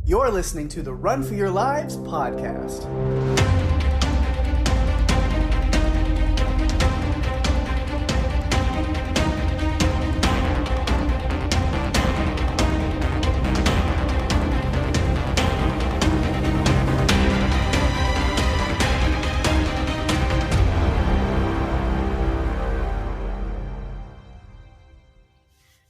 You're listening to the Run for Your Lives podcast.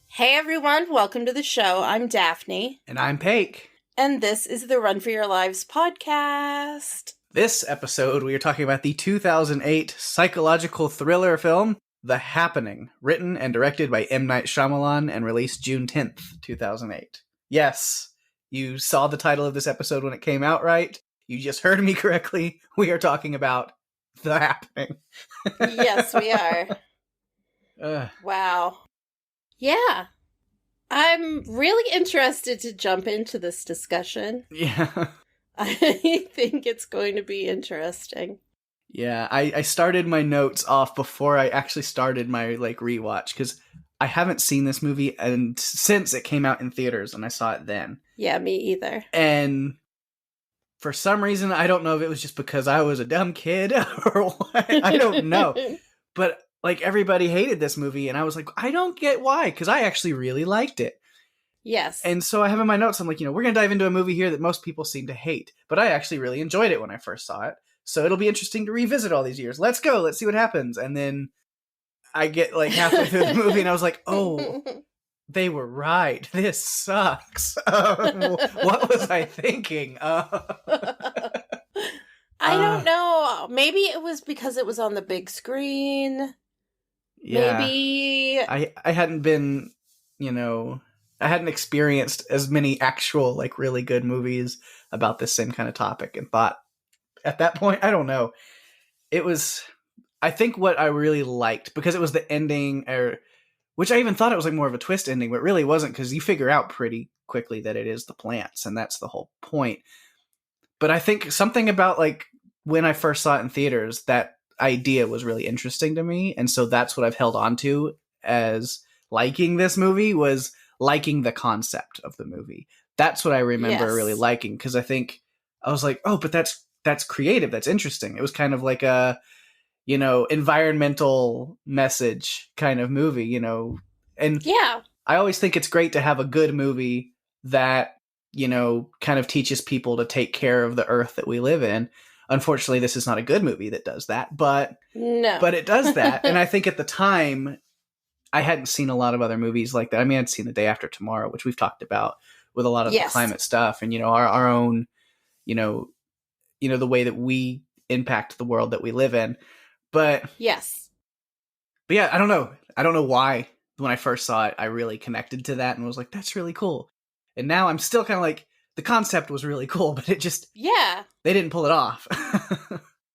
Hey everyone, welcome to the show. I'm Daphne. And I'm Pake. And this is the Run for Your Lives podcast. This episode, we are talking about the 2008 psychological thriller film, The Happening, written and directed by M. Night Shyamalan and released June 10th, 2008. Yes, you saw the title of this episode when it came out, right? You just heard me correctly. We are talking about The Happening. Yes, we are. Wow. Yeah. I'm really interested to jump into this discussion. Yeah. I think it's going to be interesting. Yeah, I started my notes off before I actually started my rewatch, because I haven't seen this movie and since it came out in theaters, and I saw it then. Yeah, me either. And for some reason, I don't know if it was just because I was a dumb kid or what. I don't know. But everybody hated this movie, and I was like, I don't get why, because I actually really liked it. Yes. And so I have in my notes, I'm like, we're going to dive into a movie here that most people seem to hate, but I actually really enjoyed it when I first saw it. So it'll be interesting to revisit all these years. Let's go. Let's see what happens. And then I get halfway through the movie, and I was like, oh, they were right. This sucks. What was I thinking? I don't know. Maybe it was because it was on the big screen. Yeah. Maybe. I hadn't been, I hadn't experienced as many actual, really good movies about this same kind of topic, and thought at that point, I don't know. It was, I think what I really liked, because it was the ending, which I even thought it was more of a twist ending, but it really wasn't, because you figure out pretty quickly that it is the plants, and that's the whole point. But I think something about, when I first saw it in theaters, that idea was really interesting to me, and so that's what I've held on to as liking this movie, was liking the concept of the movie. That's what I remember really liking, because I think I was like, oh, but that's creative, that's interesting. It was kind of like a environmental message kind of movie, and yeah, I always think it's great to have a good movie that kind of teaches people to take care of the earth that we live in. Unfortunately, this is not a good movie that does that, but it does that. And I think at the time, I hadn't seen a lot of other movies like that. I mean, I'd seen The Day After Tomorrow, which we've talked about with a lot of the climate stuff, and our own, the way that we impact the world that we live in. But yeah, I don't know. I don't know why when I first saw it, I really connected to that and was like, that's really cool. And now I'm still kind of the concept was really cool, but it just, they didn't pull it off.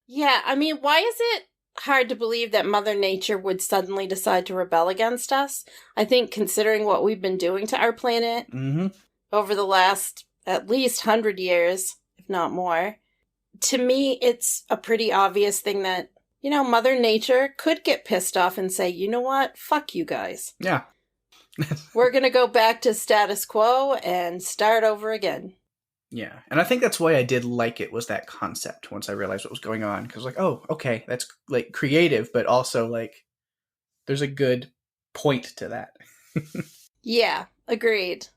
Yeah, I mean, why is it hard to believe that Mother Nature would suddenly decide to rebel against us? I think considering what we've been doing to our planet over the last at least 100 years, if not more, to me, it's a pretty obvious thing that, Mother Nature could get pissed off and say, you know what? Fuck you guys. Yeah. We're going to go back to status quo and start over again. Yeah. And I think that's why I did like it, was that concept once I realized what was going on. Because oh, okay, that's creative, but also there's a good point to that. Yeah, agreed.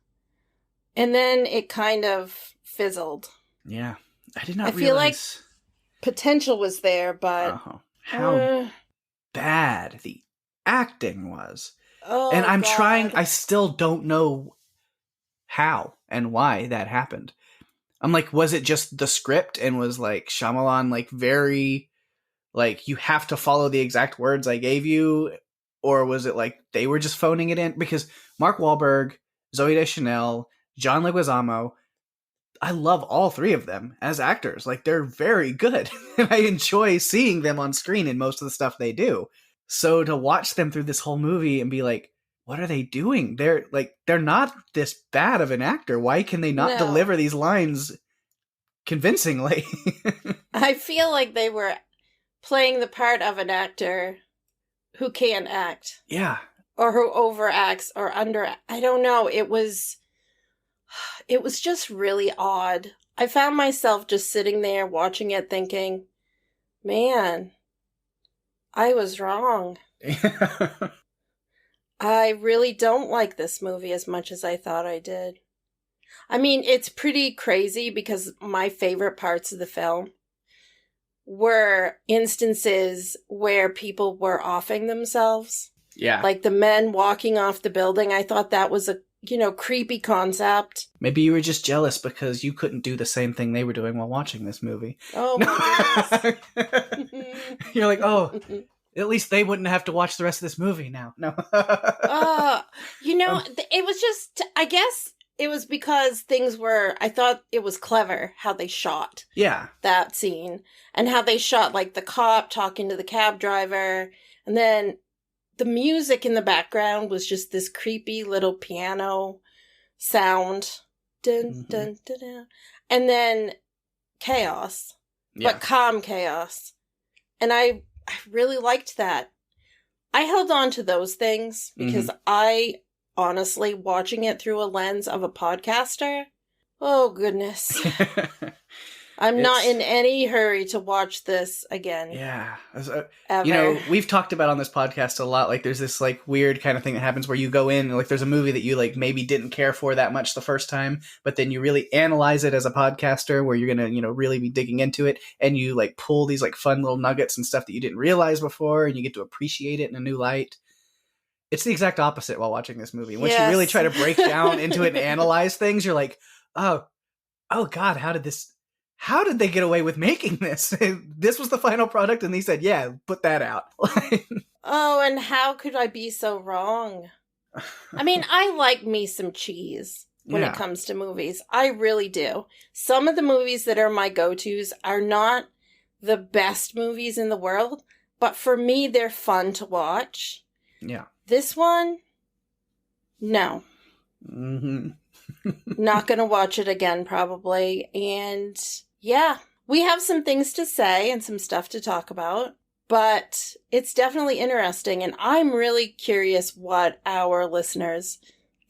And then it kind of fizzled. Yeah. I did not realize. Feel like potential was there, but how bad the acting was. Oh, and I'm God. trying, I still don't know how and why that happened. I'm like, was it just the script and was Shyamalan very you have to follow the exact words I gave you? Or was it they were just phoning it in? Because Mark Wahlberg, Zooey Deschanel, John Leguizamo, I love all three of them as actors. They're very good. And I enjoy seeing them on screen in most of the stuff they do. So to watch them through this whole movie and be like, what are they doing? They're not this bad of an actor. Why can they not deliver these lines convincingly? I feel like they were playing the part of an actor who can't act. Yeah. Or who overacts or under. I don't know. It was It was just really odd. I found myself just sitting there watching it thinking, man, I was wrong. I really don't like this movie as much as I thought I did. I mean, it's pretty crazy because my favorite parts of the film were instances where people were offing themselves. Yeah. Like the men walking off the building. I thought that was a, creepy concept. Maybe you were just jealous because you couldn't do the same thing they were doing while watching this movie. Oh my goodness. You're like, oh, at least they wouldn't have to watch the rest of this movie now. No. It was just, I guess it was because I thought it was clever how they shot that scene and how they shot like the cop talking to the cab driver. And then the music in the background was just this creepy little piano sound. Dun, dun, dun, dun. And then chaos, but calm chaos. And I really liked that. I held on to those things because I honestly, watching it through a lens of a podcaster, oh goodness. I'm not in any hurry to watch this again. Yeah. Ever. We've talked about on this podcast a lot, like there's this like weird kind of thing that happens where you go in and like there's a movie that you like maybe didn't care for that much the first time, but then you really analyze it as a podcaster where you're going to, really be digging into it and you like pull these like fun little nuggets and stuff that you didn't realize before and you get to appreciate it in a new light. It's the exact opposite while watching this movie. Once you really try to break down into it and analyze things, you're like, oh God, how did they get away with making this? This was the final product and they said, yeah, put that out. Oh, and how could I be so wrong? I mean, I like me some cheese when it comes to movies. I really do. Some of the movies that are my go-tos are not the best movies in the world, but for me, they're fun to watch. Yeah. This one, no. Not gonna watch it again, probably. And yeah, we have some things to say and some stuff to talk about, but it's definitely interesting. And I'm really curious what our listeners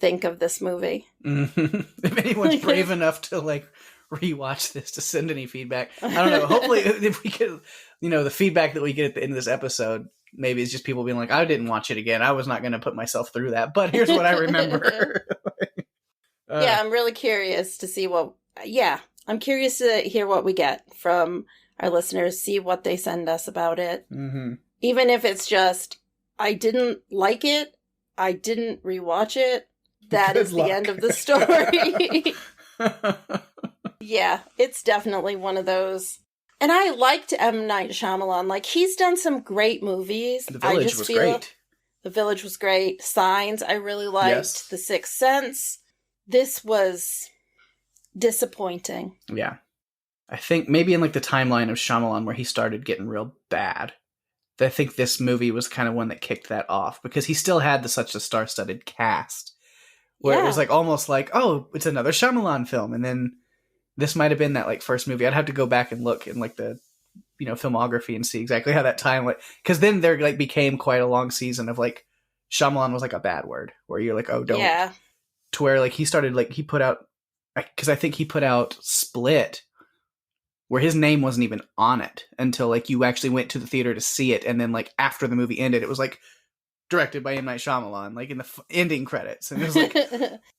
think of this movie. If anyone's brave enough to like rewatch this to send any feedback, I don't know. Hopefully, if we could, the feedback that we get at the end of this episode. Maybe it's just people being like, I didn't watch it again. I was not going to put myself through that, but here's what I remember. I'm really curious to see I'm curious to hear what we get from our listeners, see what they send us about it. Mm-hmm. Even if it's just, I didn't like it, I didn't rewatch it, that is the end of the story. Yeah, it's definitely one of those. And I liked M. Night Shyamalan. Like, he's done some great movies. The Village was great. The Village was great. Signs, I really liked. Yes. The Sixth Sense. This was disappointing. Yeah. I think maybe in, like, the timeline of Shyamalan where he started getting real bad, I think this movie was kind of one that kicked that off. Because he still had such a star-studded cast. Where it was, like, almost like, oh, it's another Shyamalan film. And then this might have been that like first movie. I'd have to go back and look in like the, filmography and see exactly how that time went. Because then there like became quite a long season of like Shyamalan was like a bad word where you're like, oh, don't. Yeah. To where like he started like he put out, because I think he put out Split, where his name wasn't even on it until like you actually went to the theater to see it, and then like after the movie ended, it was like directed by M. Night Shyamalan, like in the ending credits. And it was like,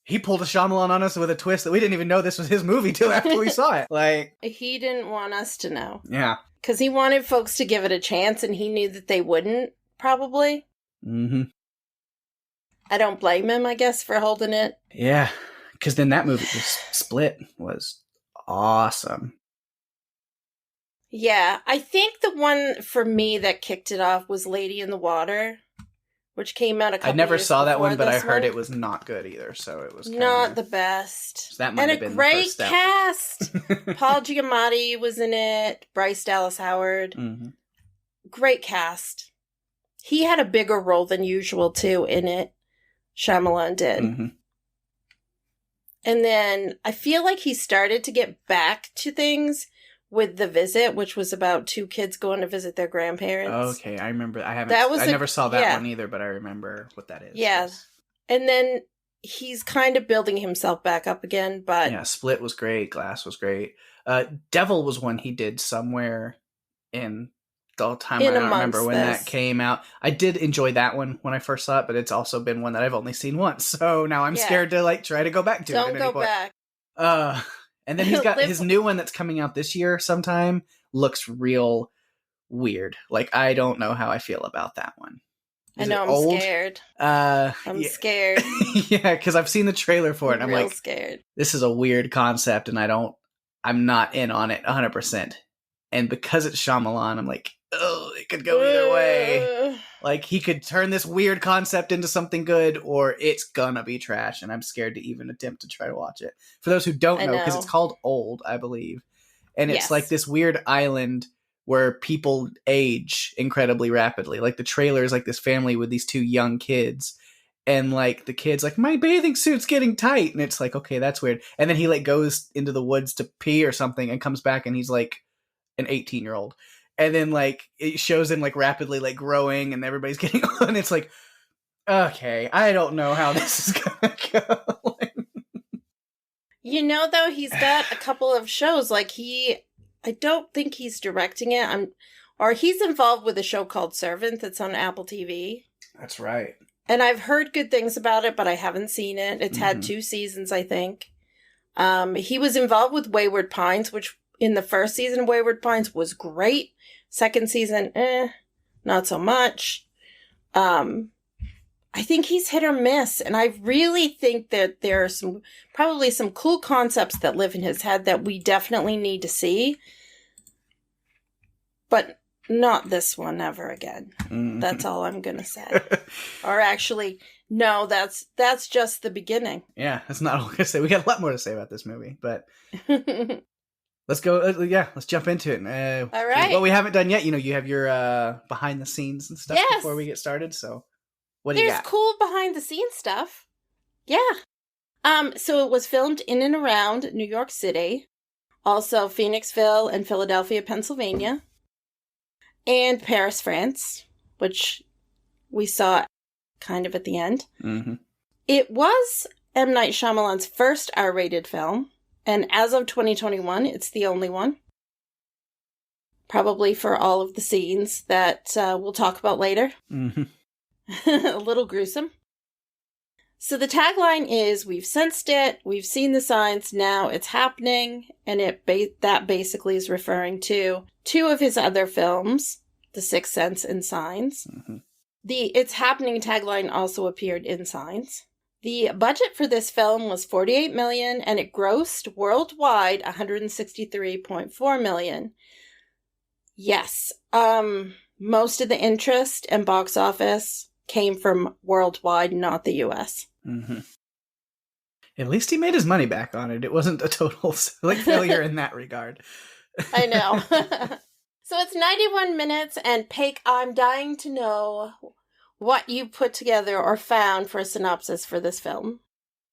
he pulled a Shyamalan on us with a twist that we didn't even know this was his movie till after we saw it. Like, he didn't want us to know. Yeah. Because he wanted folks to give it a chance, and he knew that they wouldn't, probably. Mm-hmm. I don't blame him, I guess, for holding it. Yeah. Because then that movie, Split, was awesome. Yeah. I think the one for me that kicked it off was Lady in the Water, which came out a couple I never years saw that one, but I heard one. it was not good either, so it was not the best. So that might have been a great cast. Paul Giamatti was in it. Bryce Dallas Howard. Mm-hmm. Great cast. He had a bigger role than usual too in it. Shyamalan did. Mm-hmm. And then I feel like he started to get back to things with The Visit, which was about two kids going to visit their grandparents. Okay, I remember. I never saw that one either, but I remember what that is. Yeah. And then he's kind of building himself back up again, but... Yeah, Split was great. Glass was great. Devil was one he did somewhere in the time. I don't remember when that came out. I did enjoy that one when I first saw it, but it's also been one that I've only seen once. So now I'm scared to like try to go back to it. Don't go back. And then he's got his new one that's coming out this year sometime. Looks real weird. Like, I don't know how I feel about that one. I know, I'm scared. I'm scared. Yeah, because I've seen the trailer for it. And I'm like, scared. This is a weird concept, and I'm not in on it 100%. And because it's Shyamalan, I'm like, oh, it could go either way. Like, he could turn this weird concept into something good, or it's gonna be trash, and I'm scared to even attempt to try to watch it. For those who don't know, because it's called Old, I believe. And it's like this weird island where people age incredibly rapidly. Like, the trailer is like this family with these two young kids. And, like, the kid's like, my bathing suit's getting tight. And it's like, okay, that's weird. And then he, like, goes into the woods to pee or something and comes back and he's, like, an 18-year-old. And then, like, it shows him, like, rapidly, like, growing and everybody's getting on. It's like, okay, I don't know how this is gonna go. You know, though, he's got a couple of shows. Like, I don't think he's directing it. Or he's involved with a show called Servant that's on Apple TV. That's right. And I've heard good things about it, but I haven't seen it. It's had 2 seasons, I think. He was involved with Wayward Pines, which in the first season of Wayward Pines was great. Second season, not so much. I think he's hit or miss, and I really think that there are probably some cool concepts that live in his head that we definitely need to see. But not this one ever again. That's all I'm going to say. Or actually, no, that's just the beginning. Yeah, that's not all I'm going to say. We got a lot more to say about this movie, but let's go. Let's jump into it. All right. What we haven't done yet, you have your behind the scenes and stuff before we get started, so what do you got? There's cool behind the scenes stuff. Yeah. So it was filmed in and around New York City, also Phoenixville and Philadelphia, Pennsylvania, and Paris, France, which we saw kind of at the end. Mm-hmm. It was M. Night Shyamalan's first R-rated film, and as of 2021, it's the only one. Probably for all of the scenes that we'll talk about later. Mm-hmm. A little gruesome. So the tagline is, we've sensed it, we've seen the signs, now it's happening, and that basically is referring to 2 of his other films, The Sixth Sense and Signs. Mm-hmm. The It's Happening tagline also appeared in Signs. The budget for this film was $48 million, and it grossed worldwide $163.4 million. Yes, most of the interest and box office came from worldwide, not the U.S. Mm-hmm. At least he made his money back on it. It wasn't a total failure in that regard. I know. So it's 91 minutes, and Pake, I'm dying to know what you put together or found for a synopsis for this film.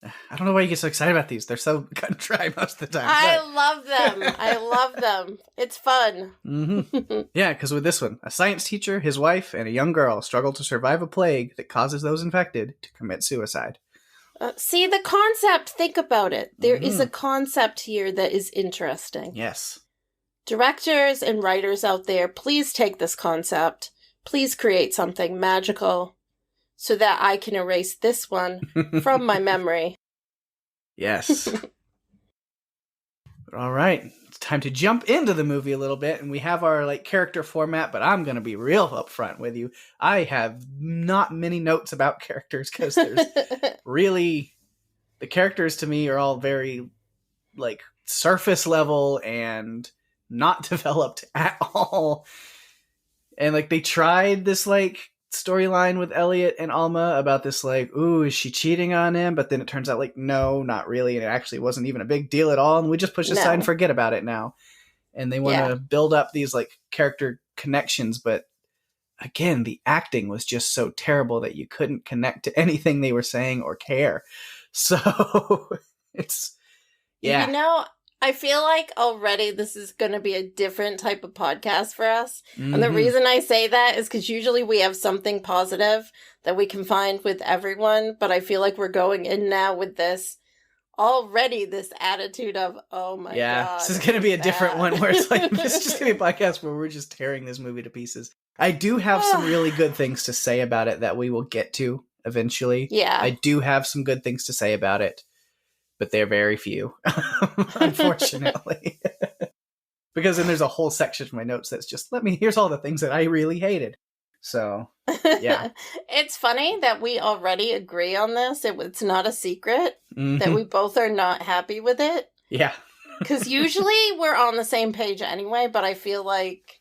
I don't know why you get so excited about these. They're so cut and dry most of the time. I love them. I love them. It's fun. Mm-hmm. Yeah, because with this one, a science teacher, his wife, and a young girl struggle to survive a plague that causes those infected to commit suicide. See, the concept, think about it. There is a concept here that is interesting. Yes. Directors and writers out there, please take this concept. Please create something magical so that I can erase this one from my memory. Yes. All right. It's time to jump into the movie a little bit, and we have our character format, but I'm going to be real upfront with you. I have not many notes about characters because there's really, the characters to me are all very surface level and not developed at all. And they tried this storyline with Elliot and Alma about this ooh, is she cheating on him? But then it turns out no, not really, and it actually wasn't even a big deal at all, and we just push aside and forget about it now. And they want to build up these character connections, but again, the acting was just so terrible that you couldn't connect to anything they were saying or care. So it's I I feel like already this is going to be a different type of podcast for us. Mm-hmm. And the reason I say that is because usually we have something positive that we can find with everyone. But I feel like we're going in now with this attitude of, oh my God. Yeah, this is going to be a different one where it's like, this is just going to be a podcast where we're just tearing this movie to pieces. I do have some really good things to say about it that we will get to eventually. Yeah. I do have some good things to say about it, but they're very few, unfortunately. Because then there's a whole section of my notes that's just, here's all the things that I really hated. So, yeah. It's funny that we already agree on this. It's not a secret that we both are not happy with it. Yeah. Because usually we're on the same page anyway, but I feel like,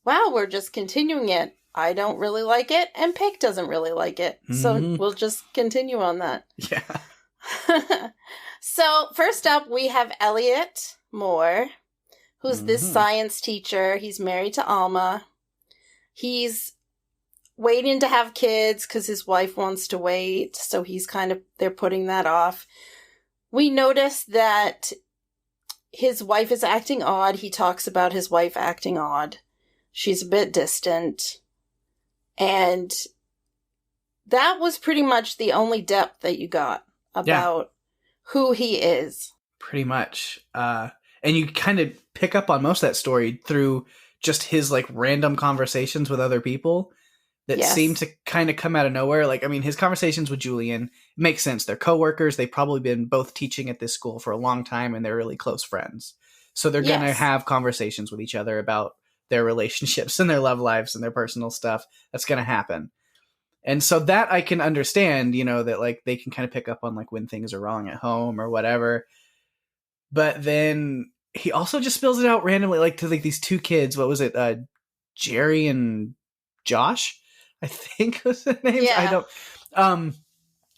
wow, we're just continuing it. I don't really like it, and Pake doesn't really like it. So we'll just continue on that. Yeah. So, first up, we have Elliot Moore, who's this science teacher. He's married to Alma. He's waiting to have kids because his wife wants to wait. So they're putting that off. We notice that his wife is acting odd. He talks about his wife acting odd. She's a bit distant. And that was pretty much the only depth that you got about who he is. Pretty much. And you kind of pick up on most of that story through just his like random conversations with other people that seem to kind of come out of nowhere. Like, I mean, his conversations with Julian make sense. They're coworkers. They've probably been both teaching at this school for a long time, and they're really close friends. So they're going to have conversations with each other about their relationships and their love lives and their personal stuff. That's going to happen. And so that I can understand, that like they can kind of pick up on like when things are wrong at home or whatever. But then he also just spills it out randomly, like to like these two kids. What was it? Jerry and Josh, I think was the names. Yeah. I don't,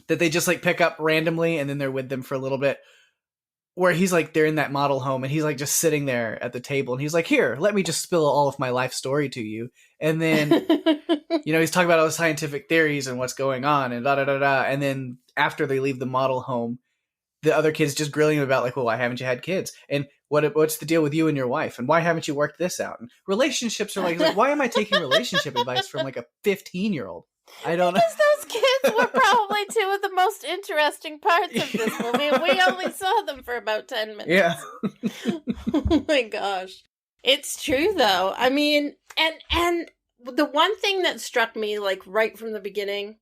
that they just like pick up randomly and then they're with them for a little bit, where he's like, they're in that model home and he's like just sitting there at the table and he's like, here, let me just spill all of my life story to you. And then, he's talking about all the scientific theories and what's going on and da da da da. And then after they leave the model home, the other kids just grilling him about like, well, why haven't you had kids? And what's the deal with you and your wife? And why haven't you worked this out? And relationships are like why am I taking relationship advice from like a 15-year-old? I don't know. Because those kids were probably two of the most interesting parts of this movie. And we only saw them for about 10 minutes. Yeah. Oh my gosh. It's true though. I mean, and the one thing that struck me like right from the beginning,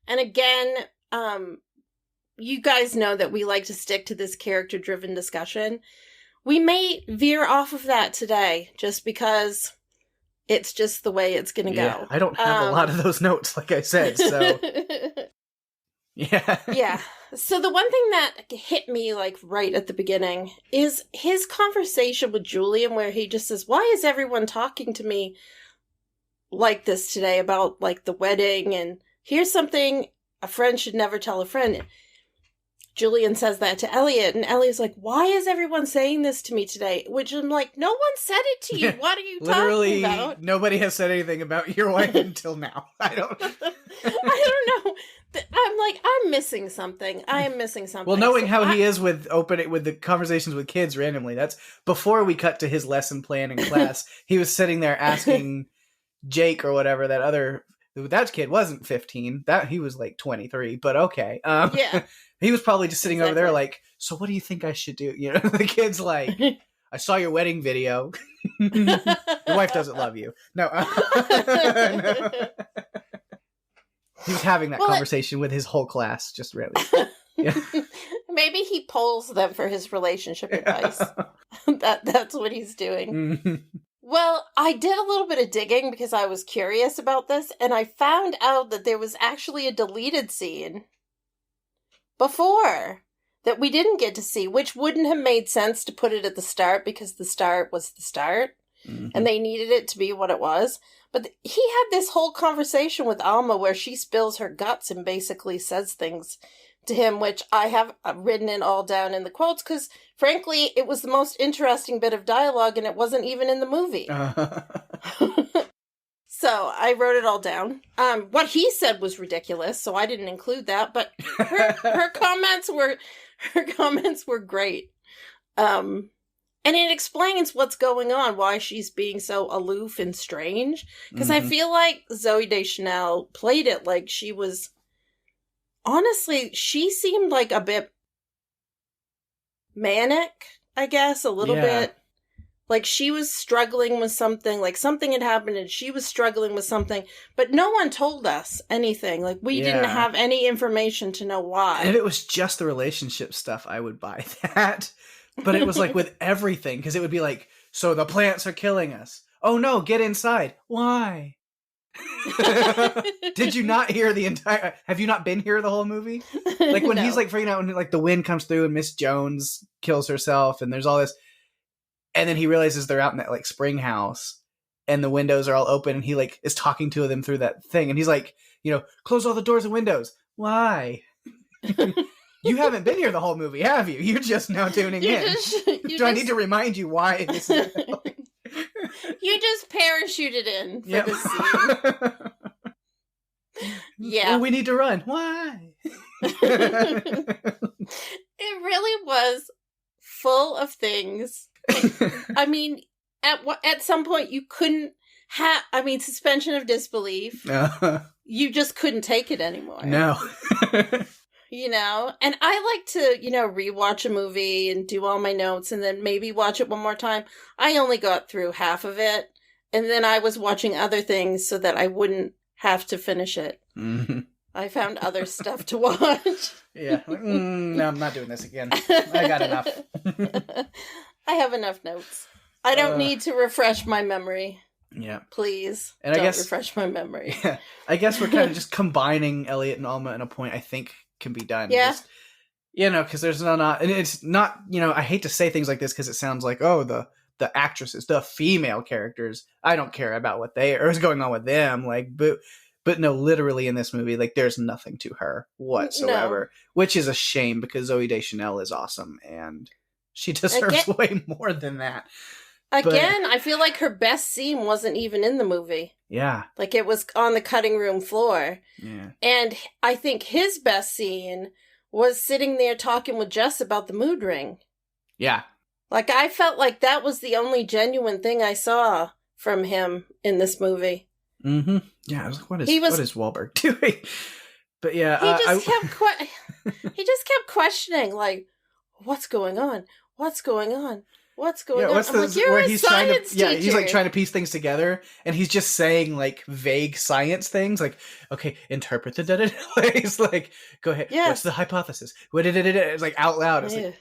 and again, you guys know that we like to stick to this character-driven discussion. We may veer off of that today just because it's just the way it's going to go. I don't have a lot of those notes, like I said, so... Yeah. Yeah. So the one thing that hit me like right at the beginning is his conversation with Julian where he just says, why is everyone talking to me like this today about like the wedding? And here's something a friend should never tell a friend. Julian says that to Elliot, and Elliot's like, why is everyone saying this to me today? Which I'm like, no one said it to you. What are you talking about? Nobody has said anything about your wife until now. I don't know. I'm like, I'm missing something. I am missing something. Well, knowing how he is with the conversations with kids randomly, that's before we cut to his lesson plan in class. He was sitting there asking Jake or whatever, that kid wasn't 15. That he was like 23, but okay. Yeah. He was probably just sitting over there like, so what do you think I should do? The kid's like, I saw your wedding video. Your wife doesn't love you. No. No. He was having that conversation with his whole class just really. Yeah. Maybe he polls them for his relationship advice. That's what he's doing. Well, I did a little bit of digging because I was curious about this, and I found out that there was actually a deleted scene before that we didn't get to see, which wouldn't have made sense to put it at the start because the start was the start, and they needed it to be what it was. But he had this whole conversation with Alma where she spills her guts and basically says things to him, which I have written in all down in the quotes because, frankly, it was the most interesting bit of dialogue and it wasn't even in the movie. So I wrote it all down. What he said was ridiculous, so I didn't include that, but her comments were great. And it explains what's going on, why she's being so aloof and strange. Because I feel like Zooey Deschanel played it like she was... Honestly, she seemed like a bit manic, I guess, a little bit. Like she was struggling with something, like something had happened and she was struggling with something, but no one told us anything. Like we didn't have any information to know why. And if it was just the relationship stuff, I would buy that. But it was like with everything, because it would be like, so the plants are killing us. Oh no, get inside. Why? Did you not hear the entire... Have you not been here the whole movie? Like when he's like freaking out when like the wind comes through and Miss Jones kills herself and there's all this, and then he realizes they're out in that like spring house and the windows are all open and he like is talking to them through that thing and he's like, you know, close all the doors and windows. Why? You haven't been here the whole movie, have you? You're just now tuning in. I need to remind you why this is happening? You just parachuted in for this scene. Yeah. Well, we need to run. Why? It really was full of things. I mean, at some point you couldn't have... I mean, suspension of disbelief. You just couldn't take it anymore. No. You know, and I like to, you know, rewatch a movie and do all my notes and then maybe watch it one more time. I only got through half of it, and then I was watching other things so that I wouldn't have to finish it. Mm-hmm. I found other stuff to watch. Yeah. No, I'm not doing this again. I got enough. I have enough notes. I don't need to refresh my memory. Yeah. Please, and don't refresh my memory. Yeah. I guess we're kind of just combining Elliot and Alma in a point I think can be done. Yeah. Just, you know, because there's not, and it's not, you know, I hate to say things like this because it sounds like, oh, the actresses, the female characters, I don't care about what they, or is going on with them. Like, but no, literally in this movie, like there's nothing to her whatsoever, which is a shame because Zooey Deschanel is awesome and she deserves way more than that. Again, I feel like her best scene wasn't even in the movie. Yeah. Like it was on the cutting room floor. Yeah. And I think his best scene was sitting there talking with Jess about the mood ring. Yeah. Like I felt like that was the only genuine thing I saw from him in this movie. Mm-hmm. Yeah, I was like, what is Wahlberg doing? But yeah, he just kept questioning, like, what's going on? What's going on? What's going on? What's I'm like, you're a science teacher. Yeah, he's like trying to piece things together, and he's just saying like vague science things, like, okay, interpret the da-da-da ways. Like, go ahead. Yes. What's the hypothesis? What did it? It's like out loud. It's like,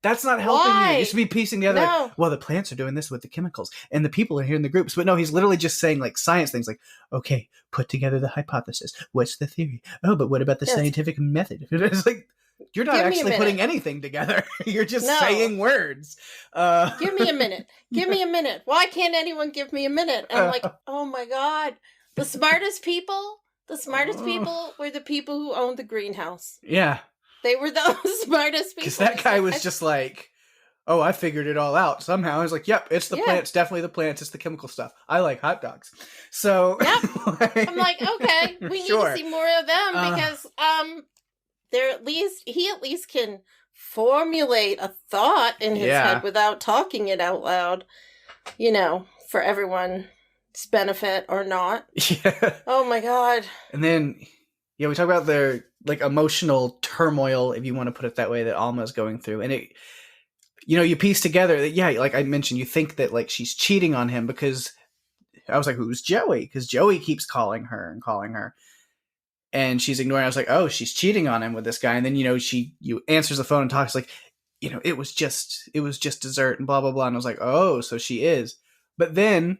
that's not helping you. You should be piecing together. No. Like, well, the plants are doing this with the chemicals, and the people are here in the groups. But no, he's literally just saying like science things, like, okay, put together the hypothesis. What's the theory? Oh, but what about the scientific method? It's like, you're not actually putting anything together. You're just saying words. Give me a minute. Give me a minute. Why can't anyone give me a minute? And I'm like, oh my God. The smartest people were the people who owned the greenhouse. Yeah. They were the smartest people. Because that guy was just like, oh, I figured it all out somehow. I was like, yep, it's the plants. Definitely the plants. It's the chemical stuff. I like hot dogs. So. Yep. I'm like, okay, we need to see more of them because, he at least can formulate a thought in his head without talking it out loud, you know, for everyone's benefit or not. Yeah. Oh my God. And then, we talk about their like emotional turmoil, if you want to put it that way, that Alma's going through. And it, you piece together that, like I mentioned, you think that like she's cheating on him because I was like, who's Joey? Because Joey keeps calling her. And she's ignoring. I was like, oh, she's cheating on him with this guy. And then, you answers the phone and talks like, it was just dessert and blah, blah, blah. And I was like, oh, so she is. But then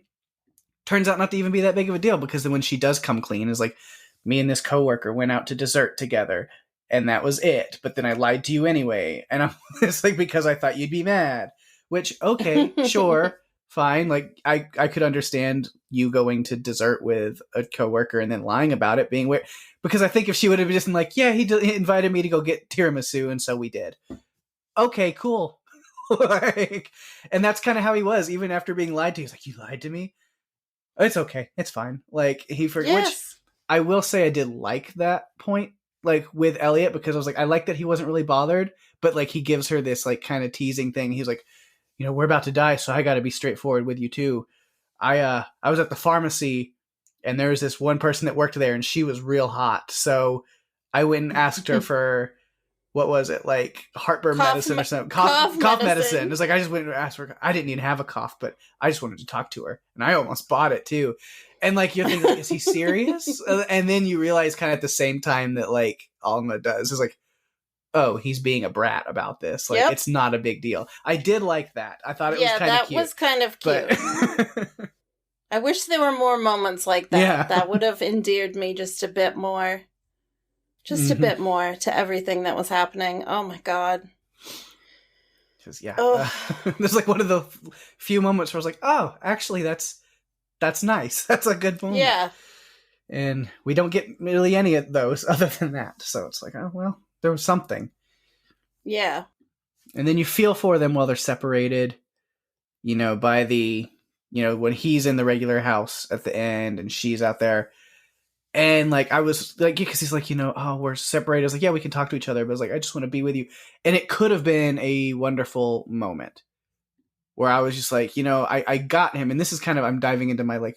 turns out not to even be that big of a deal because then when she does come clean, is like, me and this coworker went out to dessert together and that was it. But then I lied to you anyway. And it's like, because I thought you'd be mad, which, okay, sure. Fine. Like I could understand you going to dessert with a coworker and then lying about it being weird. Because I think if she would have just been like, yeah, he invited me to go get tiramisu. And so we did. Okay, cool. And that's kind of how he was. Even after being lied to, he's like, you lied to me. It's okay. It's fine. Like he forgot, which I will say I did like that point like with Elliot because I was like, I like that he wasn't really bothered, but like he gives her this like kind of teasing thing. He's like, you know, we're about to die, so I got to be straightforward with you too. I was at the pharmacy and there was this one person that worked there and she was real hot. So I went and asked her for, what was it? Like heartburn medicine or something. Cough medicine. It's like, I just went and asked for, I didn't even have a cough, but I just wanted to talk to her and I almost bought it too. And like, you're thinking, like, is he serious? And then you realize kind of at the same time that like Alma does is like, oh, he's being a brat about this. Like, it's not a big deal. I did like that. I thought it was kind of cute. Yeah, that was kind of cute. But I wish there were more moments like that. Yeah. That would have endeared me just a bit more. Just a bit more to everything that was happening. Oh, my God. Because, there's like one of the few moments where I was like, oh, actually, that's nice. That's a good moment. Yeah. And we don't get really any of those other than that. So it's like, oh, well, there was something. Yeah. And then you feel for them while they're separated, you know, by the, you know, when he's in the regular house at the end and she's out there. And like, I was like, because he's like, you know, oh, we're separated. I was like, yeah, we can talk to each other. But I was like, I just want to be with you. And it could have been a wonderful moment where I was just like, you know, I got him. And this is kind of, I'm diving into my like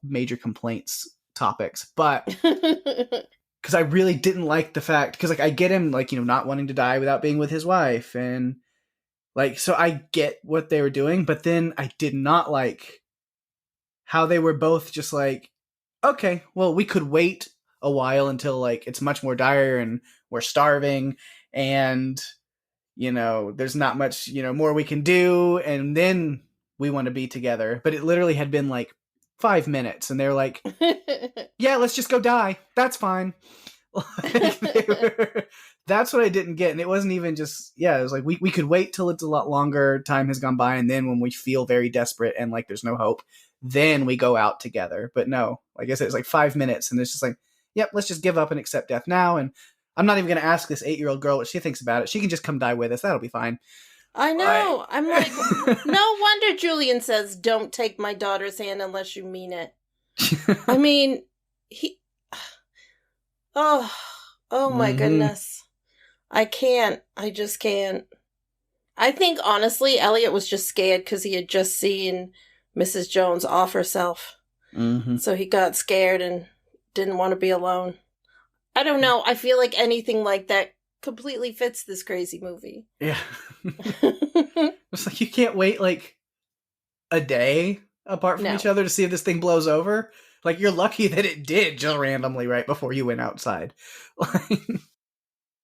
major complaints topics, but because I really didn't like the fact, because like I get him like, you know, not wanting to die without being with his wife. And like, so I get what they were doing, but then I did not like how they were both just like, okay, well, we could wait a while until like it's much more dire and we're starving and, you know, there's not much, you know, more we can do. And then we want to be together. But it literally had been like 5 minutes and they're like, yeah, let's just go die. That's fine. That's what I didn't get. And it wasn't even just, it was like, we could wait till it's a lot longer. Time has gone by. And then when we feel very desperate and like there's no hope, then we go out together. But no, like I said, it's like 5 minutes and it's just like, yep, let's just give up and accept death now. And I'm not even going to ask this 8-year-old girl what she thinks about it. She can just come die with us. That'll be fine. I know. I'm like, no wonder Julian says, don't take my daughter's hand unless you mean it. I mean, oh my goodness. I can't. I just can't. I think, honestly, Elliot was just scared because he had just seen Mrs. Jones off herself. Mm-hmm. So he got scared and didn't want to be alone. I don't know. I feel like anything like that completely fits this crazy movie. Yeah. It's like you can't wait like a day apart from each other to see if this thing blows over. Like you're lucky that it did just randomly right before you went outside.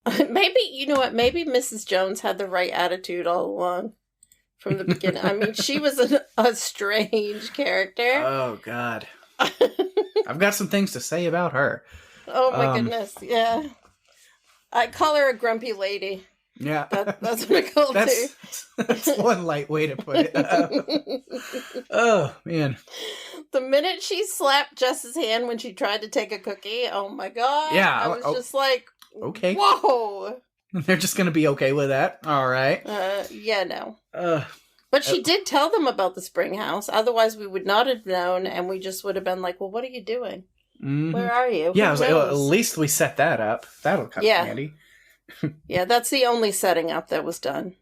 Maybe, you know what? Maybe Mrs. Jones had the right attitude all along from the beginning. I mean, she was a strange character. Oh, God. I've got some things to say about her. Oh, my goodness. Yeah. I call her a grumpy lady. Yeah. That's what I call her. That's one light way to put it. Oh, man. The minute she slapped Jess's hand when she tried to take a cookie, oh, my God. Yeah. I was just like, okay. Whoa. They're just going to be okay with that. All right. Yeah, no. But she did tell them about the spring house. Otherwise, we would not have known, and we just would have been like, well, what are you doing? Mm-hmm. Where are you? Yeah, I was like, well, at least we set that up. That'll come in handy. Yeah, that's the only setting up that was done.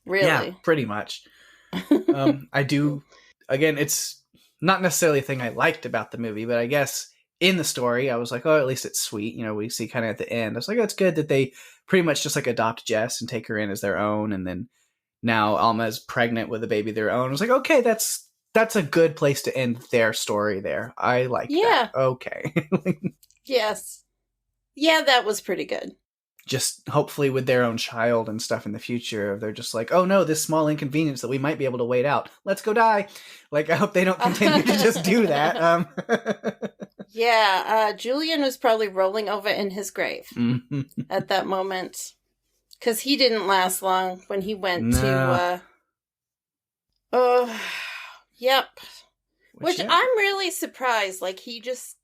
Really? Yeah, pretty much. I do, again, it's not necessarily a thing I liked about the movie, but I guess in the story, I was like, oh, at least it's sweet. You know, we see kind of at the end. I was like, oh, it's good that they pretty much just like adopt Jess and take her in as their own, and then now Alma's pregnant with a baby of their own. I was like, okay, that's a good place to end their story there. I like that. Okay. Yes. Yeah, that was pretty good. Just hopefully with their own child and stuff in the future, they're just like, oh no, this small inconvenience that we might be able to wait out. Let's go die. Like, I hope they don't continue to just do that. Yeah, Julian was probably rolling over in his grave at that moment. Because he didn't last long when he went to... Yep. Which I'm really surprised. Like, he just...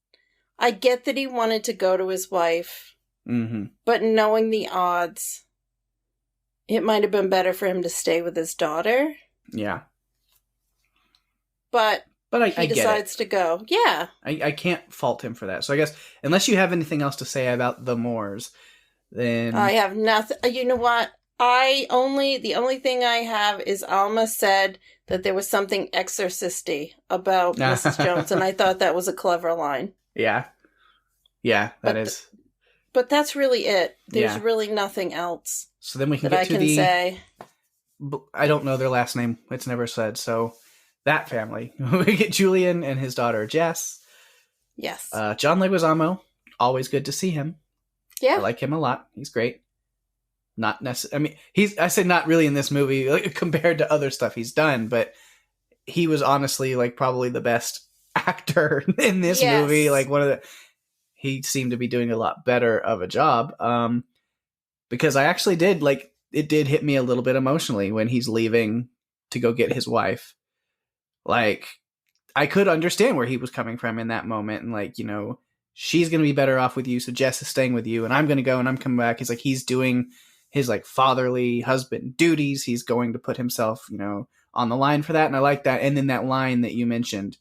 I get that he wanted to go to his wife. Mm-hmm. But knowing the odds, it might have been better for him to stay with his daughter. Yeah. But But he I get decides it. to go. Yeah. I can't fault him for that. So I guess, unless you have anything else to say about the Moors, then... I have nothing. You know what? The only thing I have is Alma said that there was something exorcisty about Mrs. Jones, and I thought that was a clever line. Yeah. Yeah, that is. But that's really it. There's really nothing else. So then we can that get I can say. I don't know their last name. It's never said. So that family. We get Julian and his daughter, Jess. Yes. John Leguizamo. Always good to see him. Yeah. I like him a lot. He's great. Not necessarily. I mean, I said not really in this movie like, compared to other stuff he's done, but he was honestly like probably the best actor in this movie. Like he seemed to be doing a lot better of a job. Because I actually did it did hit me a little bit emotionally when he's leaving to go get his wife. Like, I could understand where he was coming from in that moment, and like, you know, she's going to be better off with you, so Jess is staying with you, and I'm going to go and I'm coming back. He's like, he's doing his like fatherly husband duties. He's going to put himself, you know, on the line for that, and I like that. And then that line that you mentioned,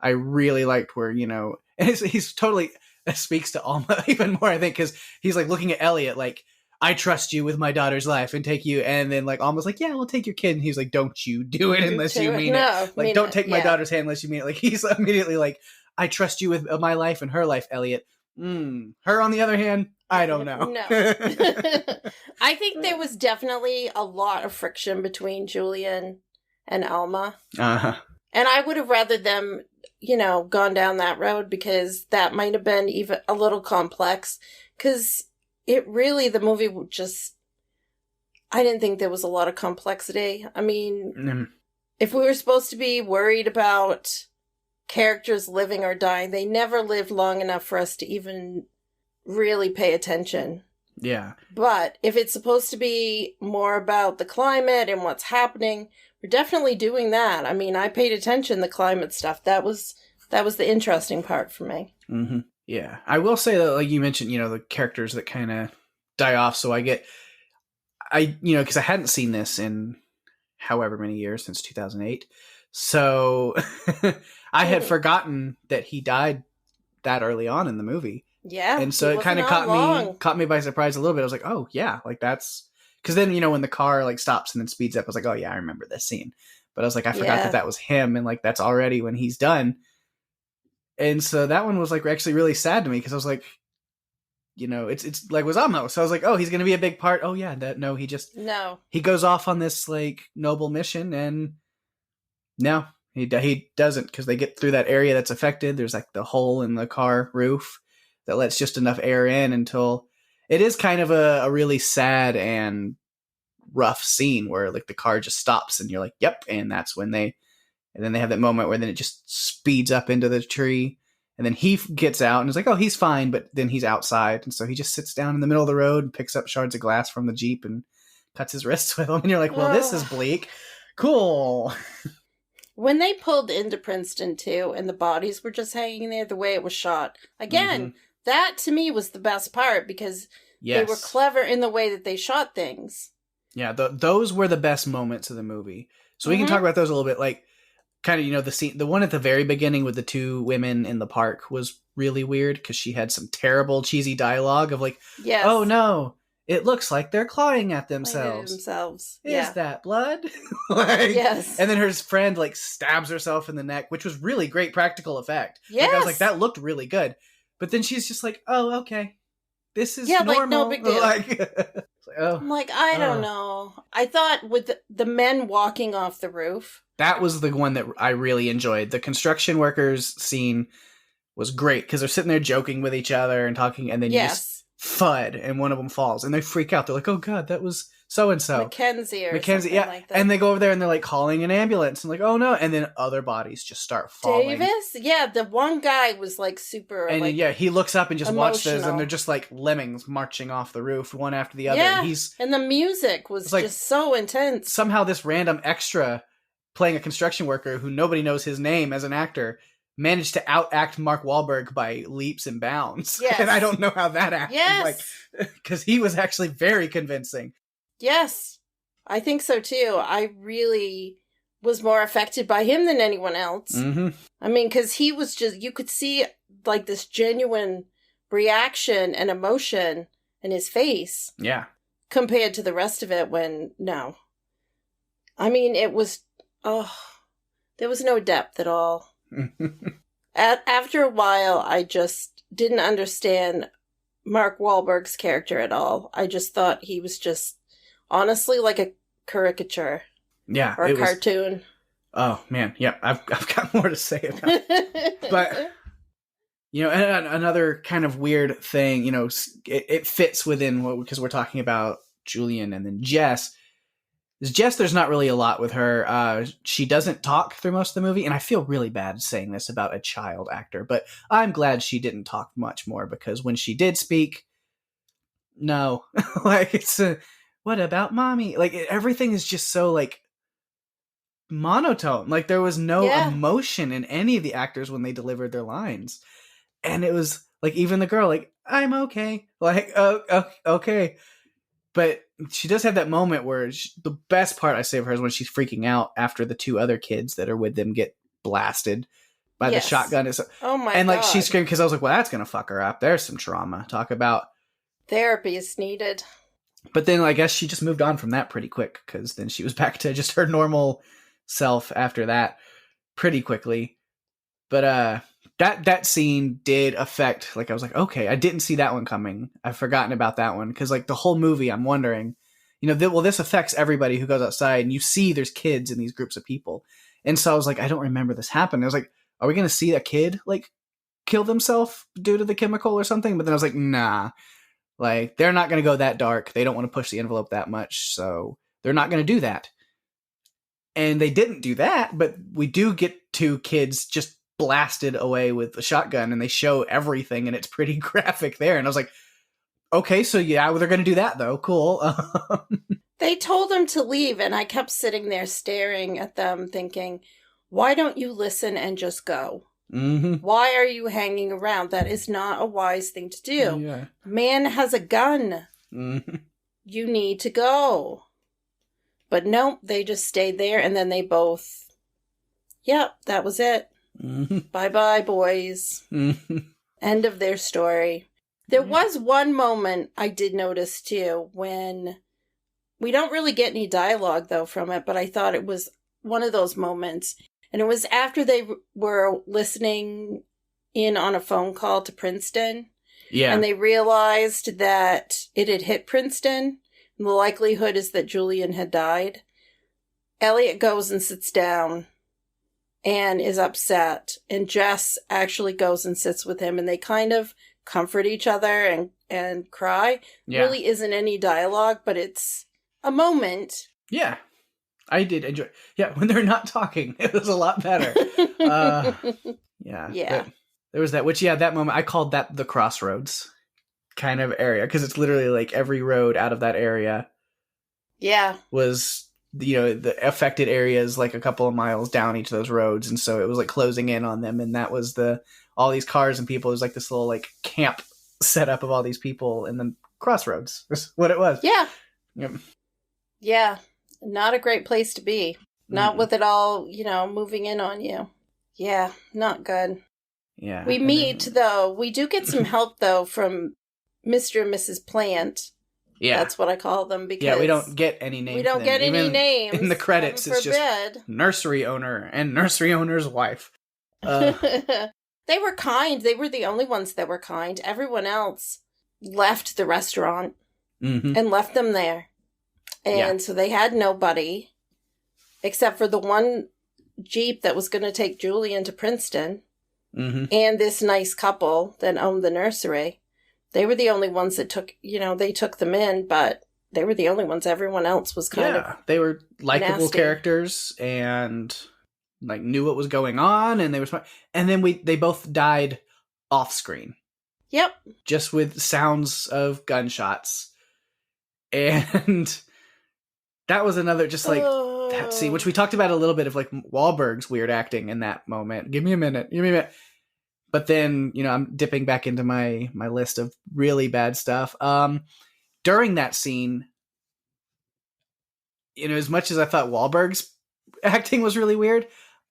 I really liked where, you know, and he's totally speaks to Alma even more, I think, because he's like looking at Elliot like, I trust you with my daughter's life and take you. And then like Alma's like, yeah, we'll take your kid. And he's like, don't you do it unless you mean it. Like, don't take my daughter's hand unless you mean it. Like, he's immediately like, I trust you with my life and her life, Elliot. Her, on the other hand, I don't know. No. I think there was definitely a lot of friction between Julian and Alma. Uh-huh. And I would have rather them, you know, gone down that road, because that might have been even a little complex. Because the movie just, I didn't think there was a lot of complexity. I mean, if we were supposed to be worried about characters living or dying, they never lived long enough for us to even really pay attention. Yeah. But if it's supposed to be more about the climate and what's happening, we're definitely doing that. I mean, I paid attention to the climate stuff. That was the interesting part for me. Mm-hmm. Yeah. I will say that, like you mentioned, you know, the characters that kind of die off. So you know, because I hadn't seen this in however many years, since 2008. So I had forgotten that he died that early on in the movie. Yeah. And so it kind of caught me by surprise a little bit. I was like, oh yeah, like that's, because then, you know, when the car like stops and then speeds up, I was like, oh yeah, I remember this scene. But I was like, I forgot that was him, and like that's already when he's done. And so that one was like actually really sad to me, because I was like, you know, it's like Wazamo. So I was like, oh, he's going to be a big part. Oh yeah, he goes off on this like noble mission, and no, he doesn't, because they get through that area that's affected. There's like the hole in the car roof that lets just enough air in until it is kind of a really sad and rough scene where like the car just stops and you're like, yep. And that's when and then they have that moment where then it just speeds up into the tree, and then he gets out and is like, oh, he's fine. But then he's outside. And so he just sits down in the middle of the road and picks up shards of glass from the Jeep and cuts his wrists with them. And you're like, well, this is bleak. Cool. When they pulled into Princeton too, and the bodies were just hanging there, the way it was shot, again, that to me was the best part, because they were clever in the way that they shot things. Yeah, those were the best moments of the movie. So we can talk about those a little bit. Like, kind of, you know, the scene, the one at the very beginning with the two women in the park was really weird, because she had some terrible cheesy dialogue of like, oh no, it looks like they're clawing at themselves. Is that blood? Yes. And then her friend like stabs herself in the neck, which was really great practical effect. Yes. Like, I was like, that looked really good. But then she's just like, oh, okay. This is normal. Like no big deal. I'm like, I don't know. I thought with the men walking off the roof, that was the one that I really enjoyed. The construction workers scene was great, because they're sitting there joking with each other and talking, and then you just thud, and one of them falls, and they freak out. They're like, oh god, that was so-and-so. Mackenzie, like that. And they go over there and they're like calling an ambulance, and like, oh no, and then other bodies just start falling. Davis? Yeah, the one guy was like super, and he looks up and just watches, and they're just like lemmings marching off the roof, one after the other. Yeah, and the music was just so intense. Somehow this random extra playing a construction worker who nobody knows his name as an actor managed to outact Mark Wahlberg by leaps and bounds. Yes. And I don't know how that happened. Yes. Because he was actually very convincing. Yes, I think so too. was more affected by him than anyone else. Mm-hmm. I mean, because he was just, you could see like this genuine reaction and emotion in his face. Yeah. Compared to the rest of it when, no. I mean, it was, there was no depth at all. After a while, I just didn't understand Mark Wahlberg's character at all. I just thought he was just, honestly, like a caricature. Yeah. Or a cartoon. Oh, man. Yeah, I've got more to say about it. But, you know, and another kind of weird thing, you know, it fits within because we're talking about Julian and then Jess. Jess, there's not really a lot with her. She doesn't talk through most of the movie, and I feel really bad saying this about a child actor, but I'm glad she didn't talk much more, because when she did speak, no. Like, it's what about mommy? Like, everything is just so, like, monotone. Like, there was no emotion in any of the actors when they delivered their lines. And it was, like, even the girl, like, I'm okay. Like, okay. But she does have that moment where the best part I say of her is when she's freaking out after the two other kids that are with them get blasted by the shotgun. Oh my God. And like she screamed, because I was like, well, that's going to fuck her up. There's some trauma. Talk about therapy is needed. But then I guess she just moved on from that pretty quick, because then she was back to just her normal self after that pretty quickly. But that scene did affect, like, I was like, okay, I didn't see that one coming. I've forgotten about that one, because like the whole movie I'm wondering, you know, well, this affects everybody who goes outside, and you see there's kids in these groups of people. And so I was like, I don't remember this happening. I was like, are we going to see a kid like kill themselves due to the chemical or something? But then I was like, nah, like they're not going to go that dark. They don't want to push the envelope that much. So they're not going to do that. And they didn't do that, but we do get two kids just blasted away with a shotgun, and they show everything, and it's pretty graphic there. And I was like, okay, so yeah, well, they're going to do that though. Cool. They told them to leave, and I kept sitting there staring at them thinking, why don't you listen and just go? Mm-hmm. Why are you hanging around? That is not a wise thing to do. Yeah. Man has a gun. Mm-hmm. You need to go. But nope, they just stayed there, and then they both, that was it. Mm-hmm. Bye-bye, boys. Mm-hmm. End of their story. There was one moment I did notice, too, when we don't really get any dialogue, though, from it, but I thought it was one of those moments. And it was after they were listening in on a phone call to Princeton. Yeah. And they realized that it had hit Princeton. And the likelihood is that Julian had died. Elliot goes and sits down and is upset. And Jess actually goes and sits with him, and they kind of comfort each other and cry. Yeah. Really isn't any dialogue, but it's a moment. Yeah. I did enjoy. Yeah, when they're not talking, it was a lot better. Yeah. There was that, which, that moment, I called that the crossroads kind of area, because it's literally like every road out of that area was, you know, the affected areas like a couple of miles down each of those roads, and so it was like closing in on them, and that was all these cars and people. It was like this little like camp setup of all these people, and then crossroads is what it was. Yeah, not a great place to be. Not with it all, you know, moving in on you. Yeah, not good. Yeah. We meet, though, we do get some help, though, from Mr. and Mrs. Plant. Yeah. That's what I call them, because we don't get any names. We don't get any names. In the credits, it's just nursery owner and nursery owner's wife. They were kind. They were the only ones that were kind. Everyone else left the restaurant and left them there. And so they had nobody except for the one Jeep that was going to take Julian to Princeton and this nice couple that owned the nursery. They were the only ones that they took them in, but they were the only ones. Everyone else was kind of they were likable characters and like knew what was going on, and they were smart. And then they both died off screen. Yep. Just with sounds of gunshots. And that was another just like that scene, which we talked about a little bit of like Wahlberg's weird acting in that moment. Give me a minute. But then, you know, I'm dipping back into my list of really bad stuff. During that scene, you know, as much as I thought Wahlberg's acting was really weird.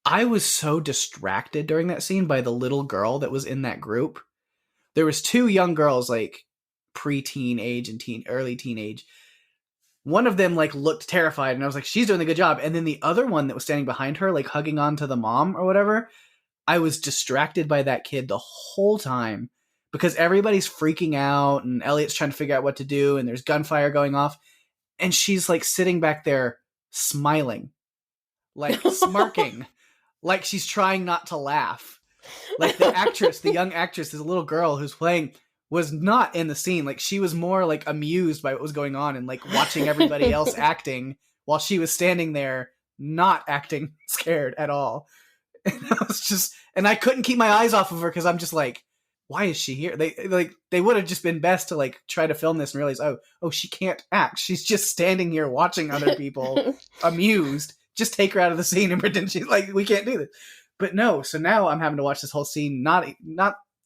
I was so distracted during that scene by the little girl that was in that group. There was 2 young girls, like pre-teen age and early teenage. One of them like looked terrified, and I was like, she's doing a good job. And then the other one that was standing behind her, like hugging on to the mom or whatever, I was distracted by that kid the whole time because everybody's freaking out and Elliot's trying to figure out what to do and there's gunfire going off. And she's like sitting back there smiling, like smirking, like she's trying not to laugh. Like the actress, the young actress, this little girl who's playing was not in the scene. Like she was more like amused by what was going on and like watching everybody else acting while she was standing there not acting scared at all. And I was just, and I couldn't keep my eyes off of her because I'm just like, why is she here? They would have just been best to like try to film this and realize, oh, she can't act. She's just standing here watching other people amused. Just take her out of the scene and pretend she's like, we can't do this. But no, so now I'm having to watch this whole scene. Not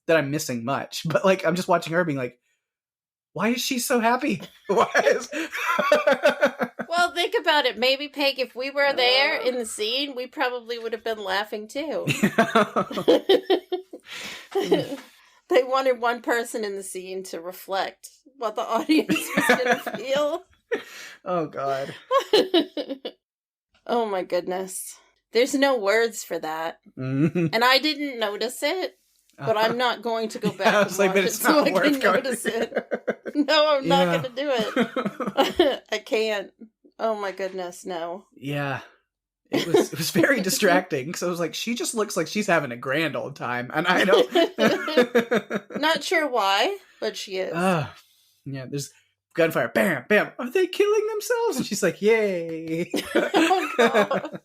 that I'm missing much, but like I'm just watching her being like, why is she so happy? Why is? Well, think about it. Maybe, Peg, if we were there in the scene, we probably would have been laughing too. They wanted one person in the scene to reflect what the audience was going to feel. Oh, God. Oh, my goodness. There's no words for that. Mm-hmm. And I didn't notice it, but I'm not going to go back and watch it so I can notice it. No, I'm not going to do it. I can't. Oh, my goodness, no. Yeah. It was very distracting because I was like, she just looks like she's having a grand old time, and I don't. Not sure why, but she is. Yeah, there's gunfire. Bam, bam. Are they killing themselves? And she's like, yay! Oh God.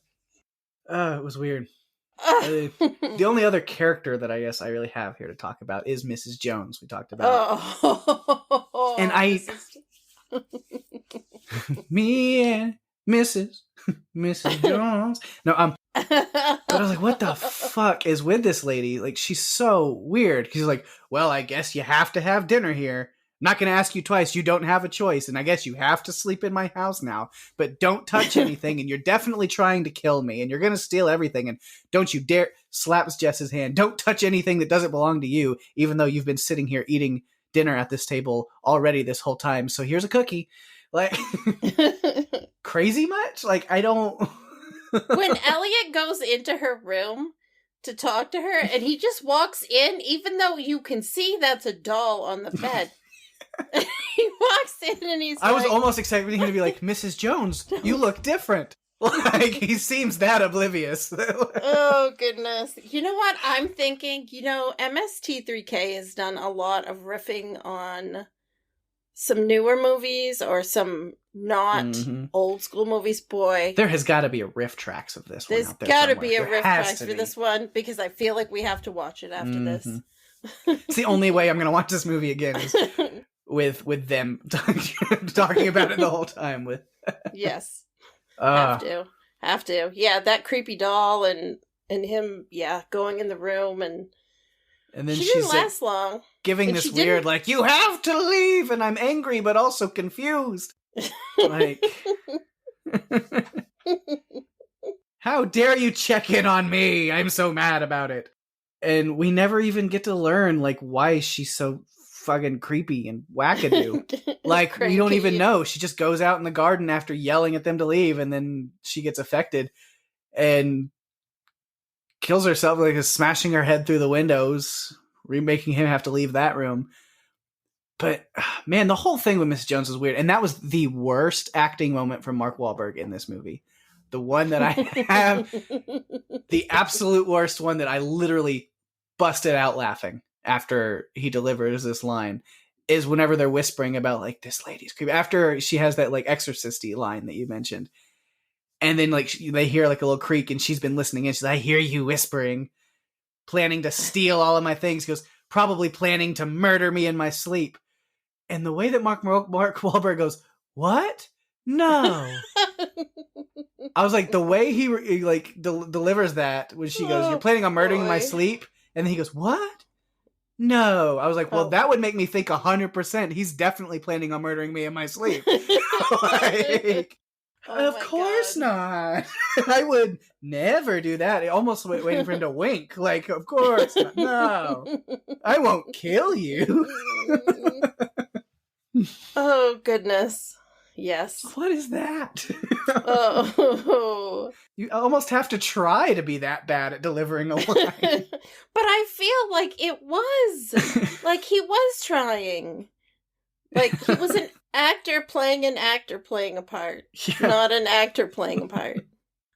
It was weird. The only other character that I guess I really have here to talk about is Mrs. Jones. We talked about, and me and Mrs. Jones. No, but I was like, what the fuck is with this lady? Like, she's so weird. She's like, well, I guess you have to have dinner here. I'm not going to ask you twice. You don't have a choice. And I guess you have to sleep in my house now. But don't touch anything. And you're definitely trying to kill me. And you're going to steal everything. And don't you dare. Slaps Jess's hand. Don't touch anything that doesn't belong to you. Even though you've been sitting here eating dinner at this table already this whole time. So here's a cookie. Like, crazy much? Like, I don't. When Elliot goes into her room to talk to her, and he just walks in, even though you can see that's a doll on the bed. He walks in and he's I was almost expecting him to be like, Mrs. Jones, you look different. Like, he seems that oblivious. Oh, goodness. You know what? I'm thinking, MST3K has done a lot of riffing on some newer movies or some not old school movies. Boy, there has got to be a riff tracks of this one. There's got to be a riff tracks for this one because I feel like we have to watch it after this. It's the only way I'm going to watch this movie again is with them talking about it the whole time. Yes, have to. Yeah, that creepy doll and him. Yeah, going in the room and then she didn't last long. Giving this weird, like, you have to leave, and I'm angry, but also confused. Like, how dare you check in on me? I'm so mad about it. And we never even get to learn, like, why she's so fucking creepy and wackadoo. Like, we don't even know. She just goes out in the garden after yelling at them to leave, and then she gets affected and kills herself, like, smashing her head through the windows, making him have to leave that room. But, man, the whole thing with Miss Jones was weird. And that was the worst acting moment from Mark Wahlberg in this movie. The one that I have, the absolute worst one that I literally busted out laughing after he delivers this line is whenever they're whispering about, like, this lady's creepy. After she has that, like, exorcist-y line that you mentioned. And then, like, they hear, like, a little creak, and she's been listening, and she's like, I hear you whispering, planning to steal all of my things. He goes, probably planning to murder me in my sleep. And the way that Mark Wahlberg goes, what? No. I was like, the way he delivers that when she goes, you're planning on murdering my sleep? And then he goes, what? No. I was like, well, that would make me think 100% he's definitely planning on murdering me in my sleep. Like, Oh of my course God. not. I would never do that. I almost waiting for him to wink. Like, of course not. No, I won't kill you. Oh, goodness. Yes. What is that? Oh. You almost have to try to be that bad at delivering a line. But I feel like it was. Like, he was trying. Like, he was an actor playing a part, not an actor playing a part.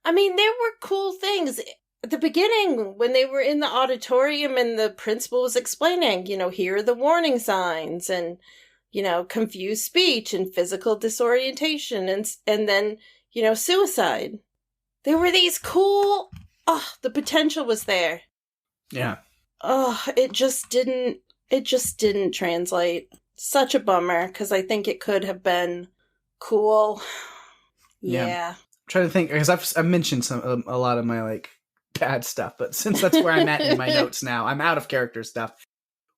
I mean, there were cool things. At the beginning, when they were in the auditorium and the principal was explaining, here are the warning signs and, confused speech and physical disorientation and then, suicide. There were these cool, the potential was there. Yeah. It just didn't translate. Such a bummer, because I think it could have been cool. Yeah. I'm trying to think, because I've mentioned a lot of my like bad stuff, but since that's where I'm at in my notes now, I'm out of character stuff.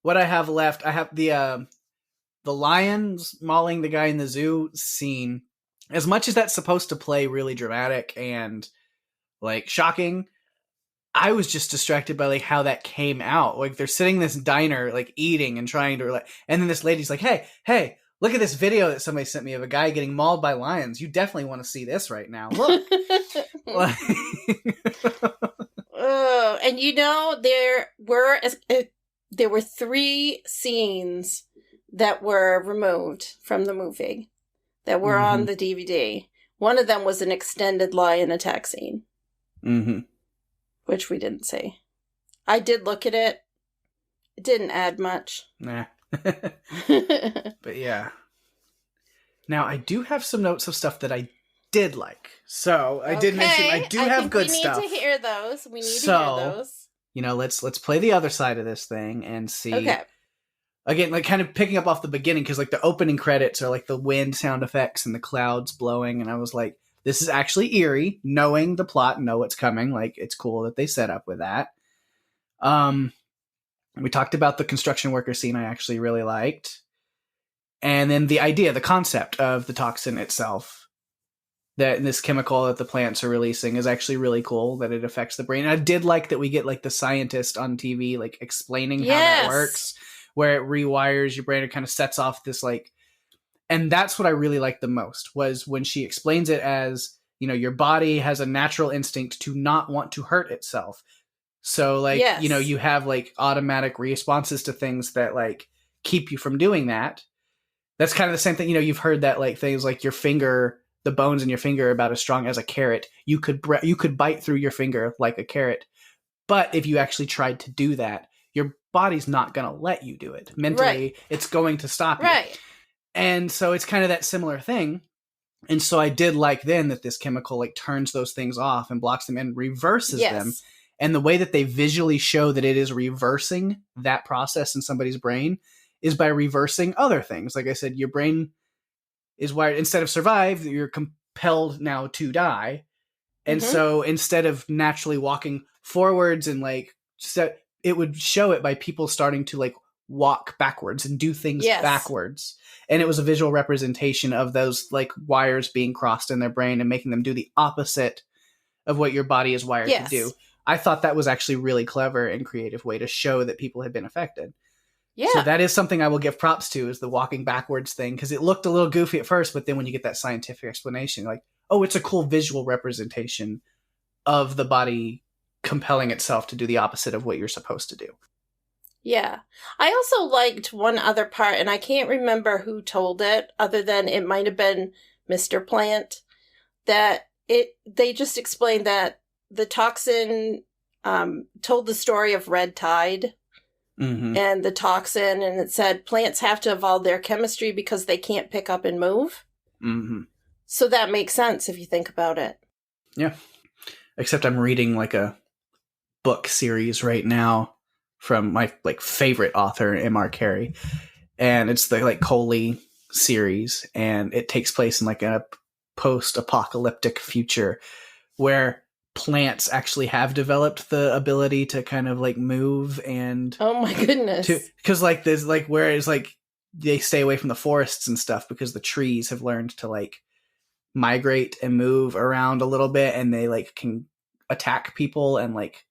What I have left, I have the lions mauling the guy in the zoo scene. As much as that's supposed to play really dramatic and like shocking, I was just distracted by like how that came out. Like they're sitting in this diner, like eating and trying to like, and then this lady's like, hey, look at this video that somebody sent me of a guy getting mauled by lions. You definitely want to see this right now. Look. And there were 3 scenes that were removed from the movie that were on the DVD. One of them was an extended lion attack scene. Mm-hmm. Which we didn't see. I did look at it. It didn't add much. Nah. But yeah. Now, I do have some notes of stuff that I did like. So, I did mention I do have good stuff. We need to hear those. Let's play the other side of this thing and see. Okay. Again, like kind of picking up off the beginning, because like the opening credits are like the wind sound effects and the clouds blowing, and I was like, this is actually eerie, knowing the plot, know what's coming. Like, it's cool that they set up with that. We talked about the construction worker scene I actually really liked. And then the idea, the concept of the toxin itself, that this chemical that the plants are releasing is actually really cool, that it affects the brain. And I did like that we get like the scientist on TV, like explaining how that works, where it rewires your brain. It kind of sets off this like, and that's what I really liked the most, was when she explains it as, your body has a natural instinct to not want to hurt itself. So like, you have like automatic responses to things that like keep you from doing that. That's kind of the same thing. You've heard that like things like your finger, the bones in your finger are about as strong as a carrot. You could bite through your finger like a carrot. But if you actually tried to do that, your body's not going to let you do it. Mentally, it's going to stop you. Right. And so it's kind of that similar thing. And so I did like then that this chemical like turns those things off and blocks them and reverses them. And the way that they visually show that it is reversing that process in somebody's brain is by reversing other things. Like I said, your brain is wired, instead of survive, you're compelled now to die. And so instead of naturally walking forwards and like, it would show it by people starting to like walk backwards and do things backwards. And it was a visual representation of those like wires being crossed in their brain and making them do the opposite of what your body is wired to do. I thought that was actually really clever and creative way to show that people had been affected. Yeah. So that is something I will give props to, is the walking backwards thing, because it looked a little goofy at first, but then when you get that scientific explanation, like, oh, it's a cool visual representation of the body compelling itself to do the opposite of what you're supposed to do. Yeah. I also liked one other part, and I can't remember who told it, other than it might have been Mr. Plant, that they just explained that the toxin told the story of red tide and the toxin, and it said plants have to evolve their chemistry because they can't pick up and move. So that makes sense if you think about it. Yeah. Except I'm reading like a book series right now from my like favorite author, M.R. Carey, and it's the like Coley series, and it takes place in like a post-apocalyptic future where plants actually have developed the ability to kind of like move and oh my goodness, because like there's like where it's like they stay away from the forests and stuff because the trees have learned to like migrate and move around a little bit, and they like can attack people, and like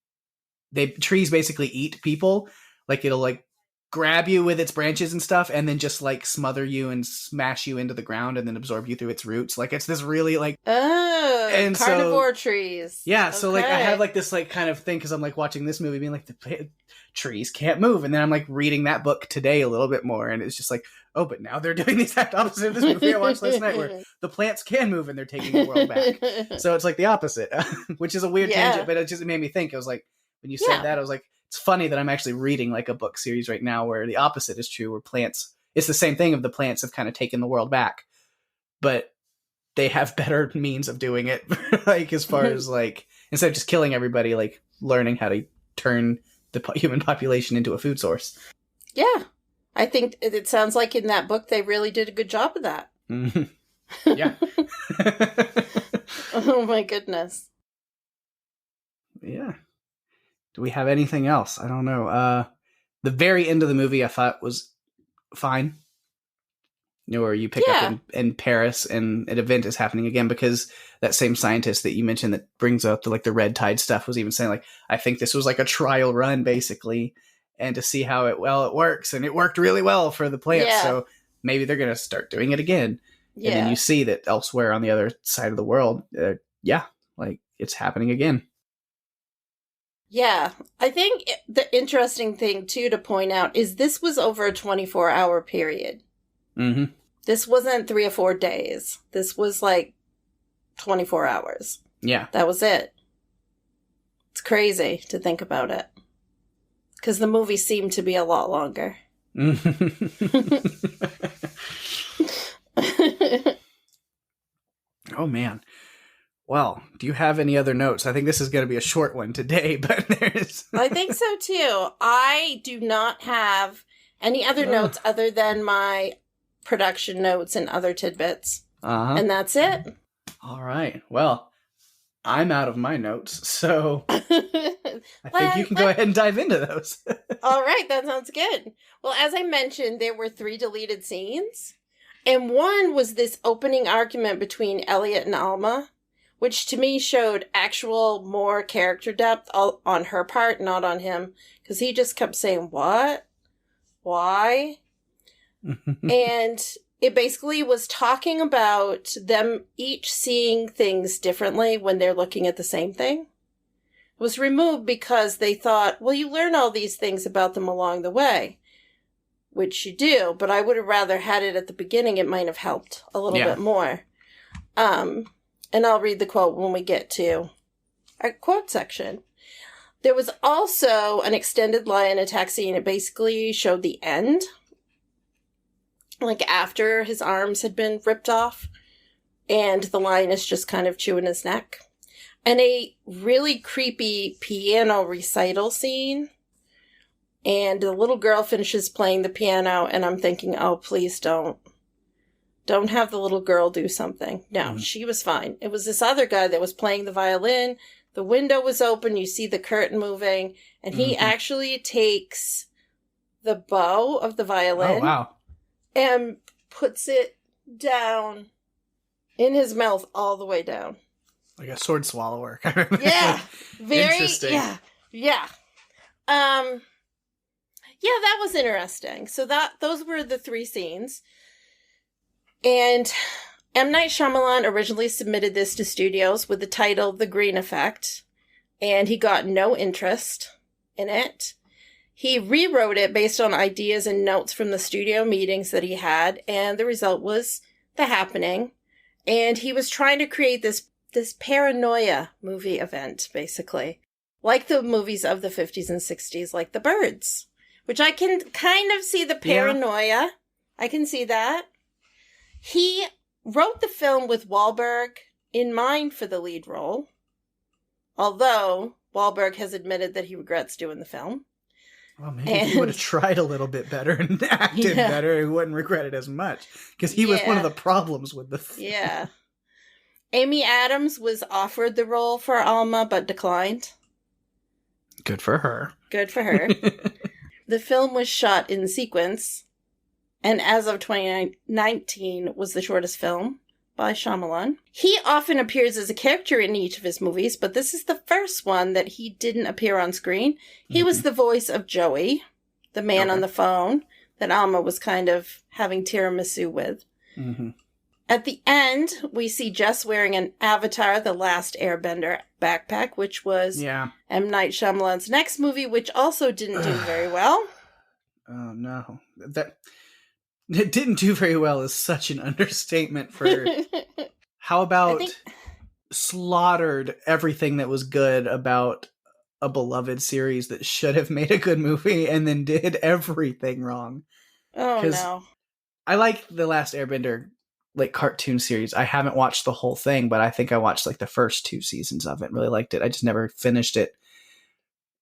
trees basically eat people. Like it'll like grab you with its branches and stuff, and then just like smother you and smash you into the ground, and then absorb you through its roots. Like it's this really like and carnivore trees. Yeah, so like I have like this like kind of thing because I'm like watching this movie, being like the trees can't move, and then I'm like reading that book today a little bit more, and it's just like, oh, but now they're doing the exact opposite of this movie I watched last night, where the plants can move and they're taking the world back. So it's like the opposite, which is a weird tangent, but it made me think. It was like when you said that, I was like, it's funny that I'm actually reading like a book series right now where the opposite is true, where plants, it's the same thing of the plants have kind of taken the world back, but they have better means of doing it. Like as far as like, instead of just killing everybody, like learning how to turn the human population into a food source. Yeah. I think it sounds like in that book, they really did a good job of that. Mm-hmm. Yeah. Oh my goodness. Yeah. Do we have anything else? I don't know. The very end of the movie I thought was fine. You know, where you pick up in Paris and an event is happening again, because that same scientist that you mentioned that brings up the, like the red tide stuff was even saying like, I think this was like a trial run basically, and to see how it works, and it worked really well for the plants. Yeah. So maybe they're going to start doing it again. Yeah. And then you see that elsewhere on the other side of the world, like it's happening again. Yeah, I think the interesting thing, too, to point out is this was over a 24-hour period. Mm-hmm. This wasn't 3 or 4 days. This was like 24 hours. Yeah. That was it. It's crazy to think about it. Because the movie seemed to be a lot longer. Oh, man. Well, do you have any other notes? I think this is going to be a short one today, but there's... I think so, too. I do not have any other notes other than my production notes and other tidbits. Uh-huh. And that's it. All right. Well, I'm out of my notes, so I think you can go ahead and dive into those. All right. That sounds good. Well, as I mentioned, there were 3 deleted scenes. And one was this opening argument between Elliot and Alma, which to me showed actual more character depth on her part, not on him. Because he just kept saying, what? Why? And it basically was talking about them each seeing things differently when they're looking at the same thing. It was removed because they thought, well, you learn all these things about them along the way, which you do, but I would have rather had it at the beginning. It might have helped a little bit more. And I'll read the quote when we get to our quote section. There was also an extended lion attack scene. It basically showed the end, like after his arms had been ripped off, and the lion is just kind of chewing his neck. And a really creepy piano recital scene. And the little girl finishes playing the piano, and I'm thinking, oh, please don't. Don't have the little girl do something. No, she was fine. It was this other guy that was playing the violin. The window was open. You see the curtain moving. And he actually takes the bow of the violin. Oh, wow. And puts it down in his mouth all the way down. Like a sword swallower. Yeah. Very interesting. Yeah. Yeah, that was interesting. So those were the 3 scenes. And M. Night Shyamalan originally submitted this to studios with the title The Green Effect, and he got no interest in it. He rewrote it based on ideas and notes from the studio meetings that he had, and the result was The Happening. And he was trying to create this paranoia movie event, basically. Like the movies of the 50s and 60s, like The Birds. Which I can kind of see the paranoia. Yeah. I can see that. He wrote the film with Wahlberg in mind for the lead role. Although Wahlberg has admitted that he regrets doing the film. Well, maybe if he would have tried a little bit better and acted better, he wouldn't regret it as much. Because he was one of the problems with the film. Yeah. Amy Adams was offered the role for Alma, but declined. Good for her. Good for her. The film was shot in sequence, and as of 2019 was the shortest film, by Shyamalan. He often appears as a character in each of his movies, but this is the first one that he didn't appear on screen. He was the voice of Joey, the man on the phone that Alma was kind of having tiramisu with. Mm-hmm. At the end, we see Jess wearing an Avatar: The Last Airbender backpack, which was M. Night Shyamalan's next movie, which also didn't do very well. Oh, no. That it didn't do very well is such an understatement for... How about slaughtered everything that was good about a beloved series that should have made a good movie and then did everything wrong? Oh, no. I like The Last Airbender cartoon series. I haven't watched the whole thing, but I think I watched the first 2 seasons of it and really liked it. I just never finished it.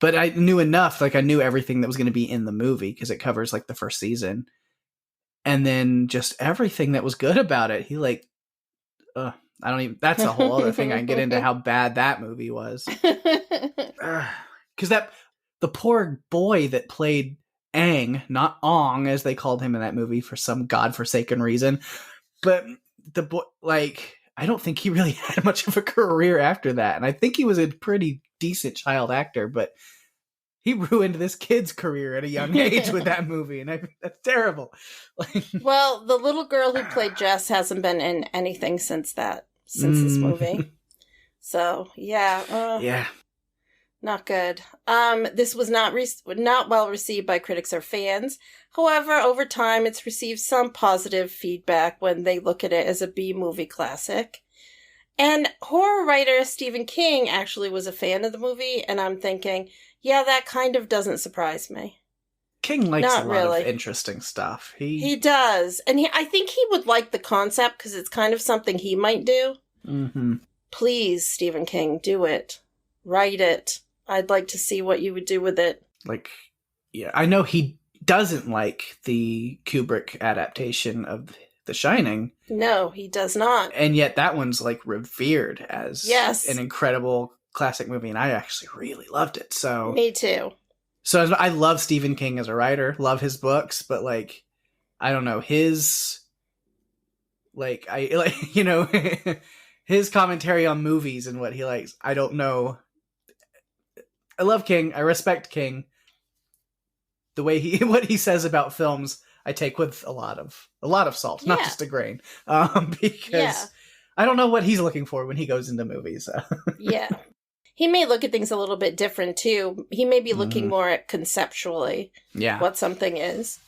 But I knew enough, I knew everything that was going to be in the movie because it covers the first season. And then just everything that was good about it. He I don't even, that's a whole other thing. I can get into how bad that movie was. Because the poor boy that played Aang, not Ong as they called him in that movie for some godforsaken reason. But the boy, I don't think he really had much of a career after that. And I think he was a pretty decent child actor, but he ruined this kid's career at a young age with that movie. And that's terrible. Well, the little girl who played Jess hasn't been in anything since this movie. So, yeah. Not good. This was not well received by critics or fans. However, over time, it's received some positive feedback when they look at it as a B-movie classic. And horror writer Stephen King actually was a fan of the movie, and I'm thinking, yeah, that kind of doesn't surprise me. King likes a lot of interesting stuff. He does. And I think he would like the concept because it's kind of something he might do. Mm-hmm. Please, Stephen King, do it. Write it. I'd like to see what you would do with it. I know he doesn't like the Kubrick adaptation of The Shining. No, he does not. And yet that one's revered as an incredible classic movie, and I actually really loved it. So me too. So I love Stephen King as a writer, love his books, but I don't know, his his commentary on movies and what he likes, I don't know. I love King. I respect King. The way what he says about films, I take with a lot of salt, not just a grain, because I don't know what he's looking for when he goes into movies. Yeah, he may look at things a little bit different too. He may be looking more at conceptually, what something is,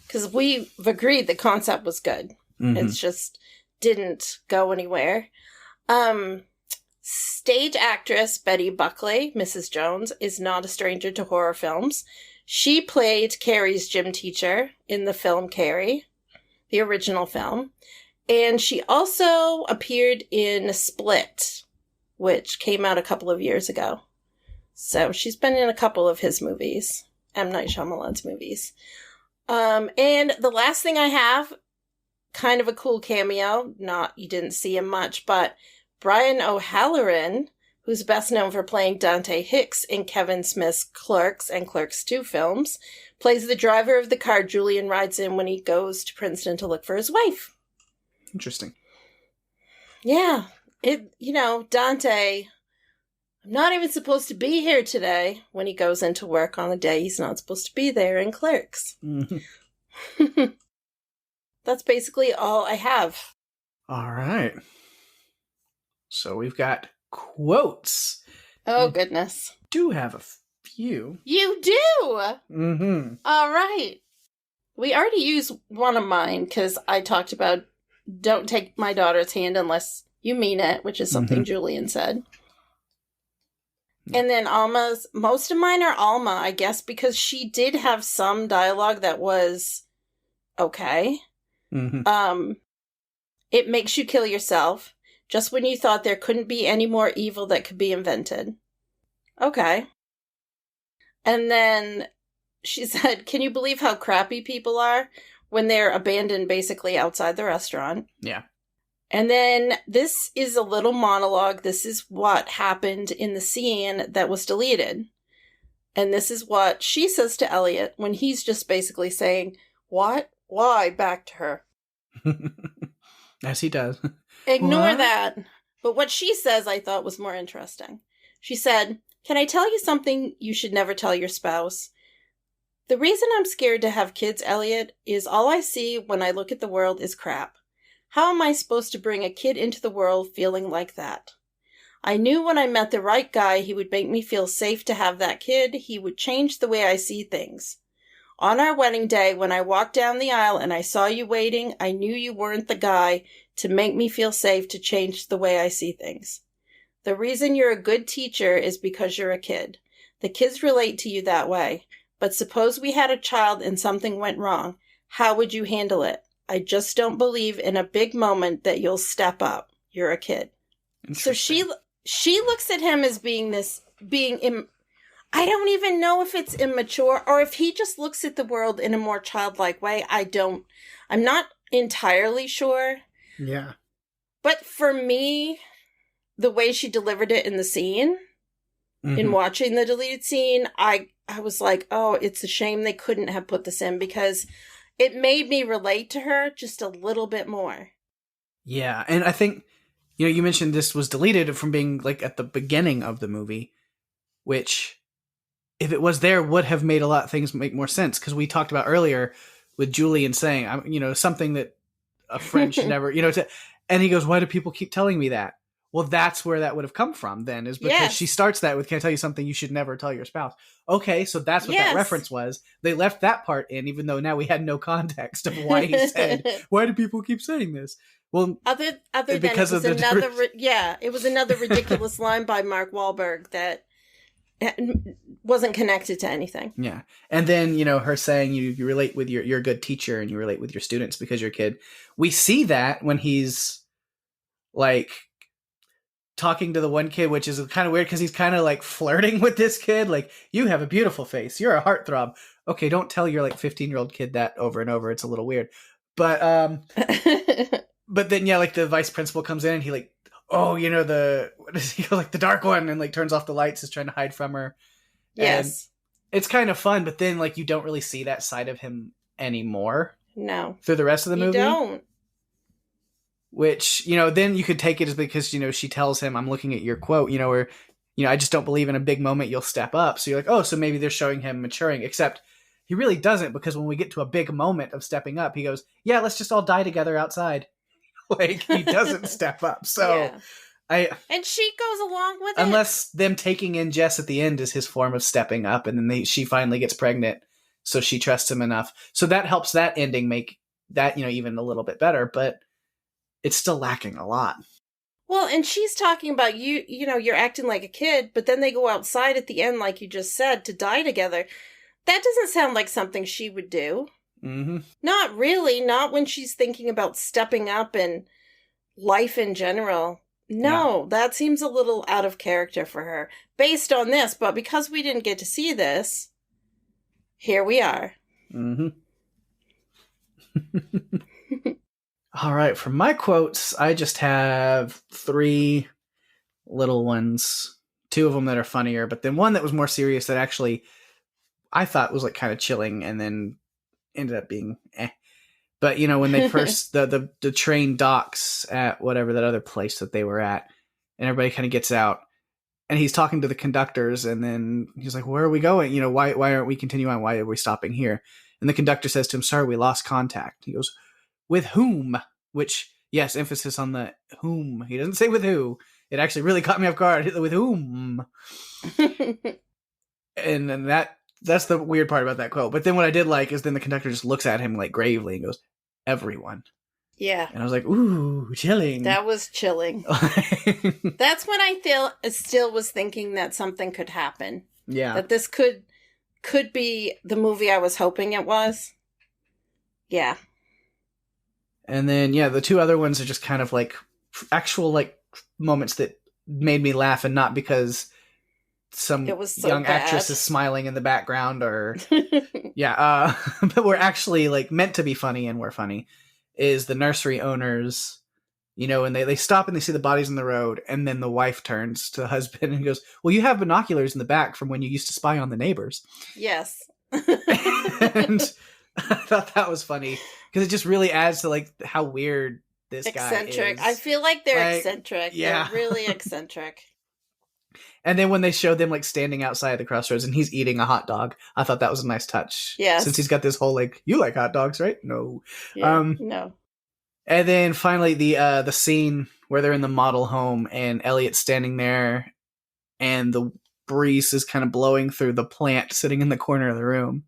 because we've agreed the concept was good. It just didn't go anywhere. Stage actress Betty Buckley, Mrs. Jones, is not a stranger to horror films. She played Carrie's gym teacher in the film Carrie, the original film. And she also appeared in Split, which came out a couple of years ago. So she's been in a couple of his movies, M. Night Shyamalan's movies. And the last thing I have, kind of a cool cameo. You didn't see him much, but Brian O'Halloran, who's best known for playing Dante Hicks in Kevin Smith's Clerks and Clerks 2 films, plays the driver of the car Julian rides in when he goes to Princeton to look for his wife. Interesting. Yeah. Dante, I'm not even supposed to be here today when he goes into work on the day he's not supposed to be there in Clerks. Mm-hmm. That's basically all I have. All right. So we've got quotes. Oh, goodness. Do have a few. You do? Mm-hmm. All right. We already used one of mine because I talked about don't take my daughter's hand unless you mean it, which is something Julian said. And then Alma's, most of mine are Alma, I guess, because she did have some dialogue that was okay. Mm-hmm. It makes you kill yourself. Just when you thought there couldn't be any more evil that could be invented. Okay. And then she said, can you believe how crappy people are when they're abandoned basically outside the restaurant? Yeah. And then this is a little monologue. This is what happened in the scene that was deleted. And this is what she says to Elliot when he's just basically saying, what? Why? Back to her. As he does. Ignore that. But what she says I thought was more interesting. She said, "Can I tell you something you should never tell your spouse? The reason I'm scared to have kids, Elliot, is all I see when I look at the world is crap. How am I supposed to bring a kid into the world feeling like that? I knew when I met the right guy, he would make me feel safe to have that kid. He would change the way I see things. On our wedding day, when I walked down the aisle and I saw you waiting, I knew you weren't the guy to make me feel safe to change the way I see things. The reason you're a good teacher is because you're a kid. The kids relate to you that way. But suppose we had a child and something went wrong. How would you handle it? I just don't believe in a big moment that you'll step up. You're a kid." So she looks at him as I don't even know if it's immature or if he just looks at the world in a more childlike way. I'm not entirely sure. Yeah. But for me, the way she delivered it in the scene, in watching the deleted scene, I was like, oh, it's a shame they couldn't have put this in because it made me relate to her just a little bit more. Yeah, and I think, you mentioned this was deleted from being like at the beginning of the movie, which if it was there would have made a lot of things make more sense, because we talked about earlier with Julian saying, something that a friend should never, and he goes, why do people keep telling me that? Well, that's where that would have come from then, is because she starts that with, can I tell you something you should never tell your spouse? Okay, so that's what that reference was. They left that part in, even though now we had no context of why he said, why do people keep saying this? Well, other than because it was another ridiculous line by Mark Wahlberg that wasn't connected to anything. Yeah. And then, her saying you relate with you're a good teacher and you relate with your students because you're a kid. We see that when he's like talking to the one kid, which is kind of weird because he's kind of like flirting with this kid. Like, you have a beautiful face. You're a heartthrob. Okay, don't tell your like 15-year-old kid that over and over. It's a little weird. But but then like the vice principal comes in and he like, oh, what does he go, like the dark one, and like turns off the lights, is trying to hide from her. Yes. And it's kind of fun, but then like you don't really see that side of him anymore. No. Through the rest of the movie. You don't. Which, then you could take it as because, she tells him, I'm looking at your quote, where, I just don't believe in a big moment you'll step up. So you're like, oh, so maybe they're showing him maturing, except he really doesn't, because when we get to a big moment of stepping up, he goes, yeah, let's just all die together outside. Like, he doesn't step up. So and she goes along with it. Unless them taking in Jess at the end is his form of stepping up, and then she finally gets pregnant, so she trusts him enough. So that helps that ending make that, even a little bit better, but it's still lacking a lot. Well, and she's talking about you're acting like a kid, but then they go outside at the end, like you just said, to die together. That doesn't sound like something she would do. Mm-hmm. Not really. Not when she's thinking about stepping up and life in general. No, that seems a little out of character for her based on this. But because we didn't get to see this, here we are. Mm-hmm. All right. For my quotes, I just have 3 little ones. 2 of them that are funnier, but then one that was more serious that actually I thought was like kind of chilling, and then ended up being But when they first the train docks at whatever that other place that they were at, and everybody kind of gets out, and he's talking to the conductors, and then he's like, where are we going? Why aren't we continuing on? Why are we stopping here? And the conductor says to him, sorry, we lost contact. He goes, with whom? Which, yes, emphasis on the whom. He doesn't say with who. It actually really caught me off guard. With whom? And then that's the weird part about that quote. But then what I did like is then the conductor just looks at him like gravely and goes, everyone. Yeah. And I was like, ooh, chilling. That was chilling. That's when I still was thinking that something could happen. Yeah. That this could be the movie I was hoping it was. Yeah. And then, the 2 other ones are just kind of like actual like moments that made me laugh, and not because some young actress is smiling in the background or but we're actually like meant to be funny and we're funny, is the nursery owners, and they stop and they see the bodies in the road, and then the wife turns to the husband and goes, well, you have binoculars in the back from when you used to spy on the neighbors. Yes. And I thought that was funny because it just really adds to like how weird this eccentric. guy is. I feel like they're eccentric. Yeah. They're really eccentric. And then when they showed them like standing outside the crossroads and he's eating a hot dog, I thought that was a nice touch. Yes. Since he's got this whole like, you like hot dogs, right? No. Yeah, no. And then finally the scene where they're in the model home and Elliot's standing there and the breeze is kind of blowing through the plant sitting in the corner of the room.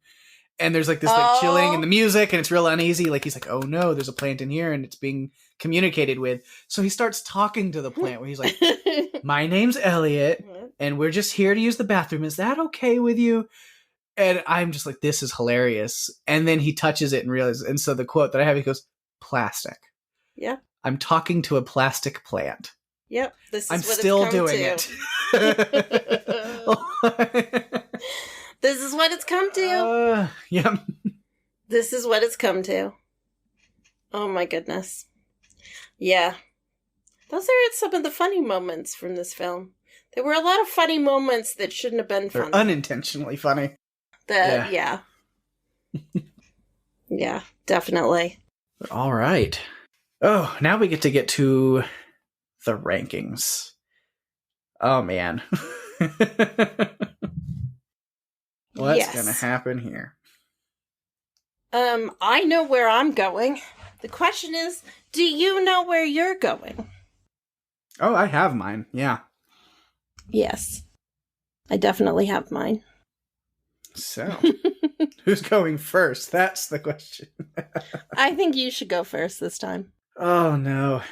And there's like this like chilling in the music and it's real uneasy. Like he's like, oh no, there's a plant in here and it's being communicated with. So he starts talking to the plant where he's like, my name's Elliot and we're just here to use the bathroom. Is that okay with you? And I'm just like, this is hilarious. And then he touches it and realizes. And so the quote that I have, he goes, plastic. Yeah. I'm talking to a plastic plant. Yep. This is I'm what still it's come doing to. it. This is what it's come to. Yep. This is what it's come to. Oh my goodness. Yeah. Those are some of the funny moments from this film. There were a lot of funny moments that shouldn't have been funny. They're unintentionally funny. Yeah. Yeah, definitely. All right. Oh, now we get to the rankings. Oh, man. What's going to happen here? I know where I'm going. The question is, do you know where you're going? Oh, I have mine. Yeah. Yes. I definitely have mine. So, who's going first? That's the question. I think you should go first this time. Oh, no.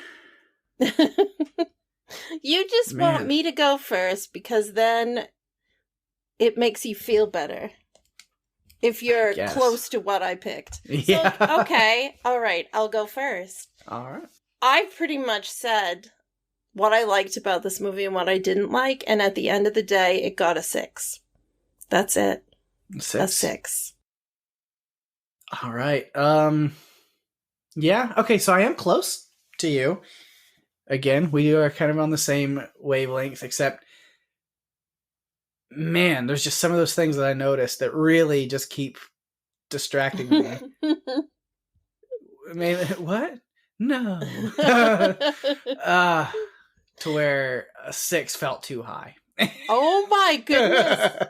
You just want me to go first because then it makes you feel better if you're close to what I picked. Yeah. So, okay. All right. I'll go first. All right. I pretty much said what I liked about this movie and what I didn't like. And at the end of the day, it got a 6. That's it. 6? A 6. All right. Yeah. Okay. So I am close to you. Again, we are kind of on the same wavelength, except, man, there's just some of those things that I noticed that really just keep distracting me. Maybe, what? No. To where a 6 felt too high. Oh my goodness.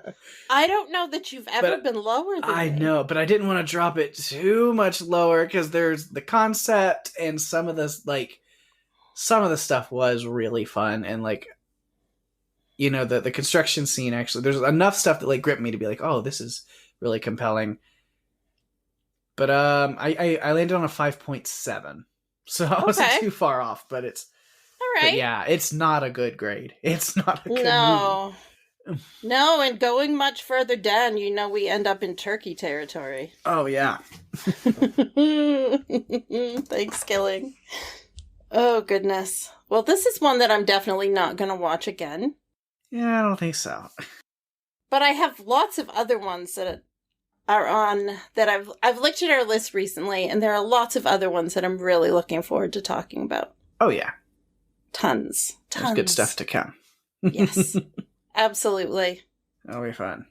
I don't know that you've ever been lower than I me. know, but I didn't want to drop it too much lower because there's the concept and some of the stuff was really fun and like, you know, the construction scene actually, there's enough stuff that like gripped me to be like, oh, this is really compelling. But I landed on a 5.7. So I wasn't too far off, but it's all right. But yeah, it's not a good grade. It's not a good movie. No, and going much further down, you know, we end up in turkey territory. Oh yeah. Thanks, Killing. Oh goodness. Well, this is one that I'm definitely not going to watch again. Yeah, I don't think so. But I have lots of other ones that are on that I've looked at our list recently, and there are lots of other ones that I'm really looking forward to talking about. Oh yeah. Tons. There's good stuff to come. Yes. Absolutely. That'll be fun.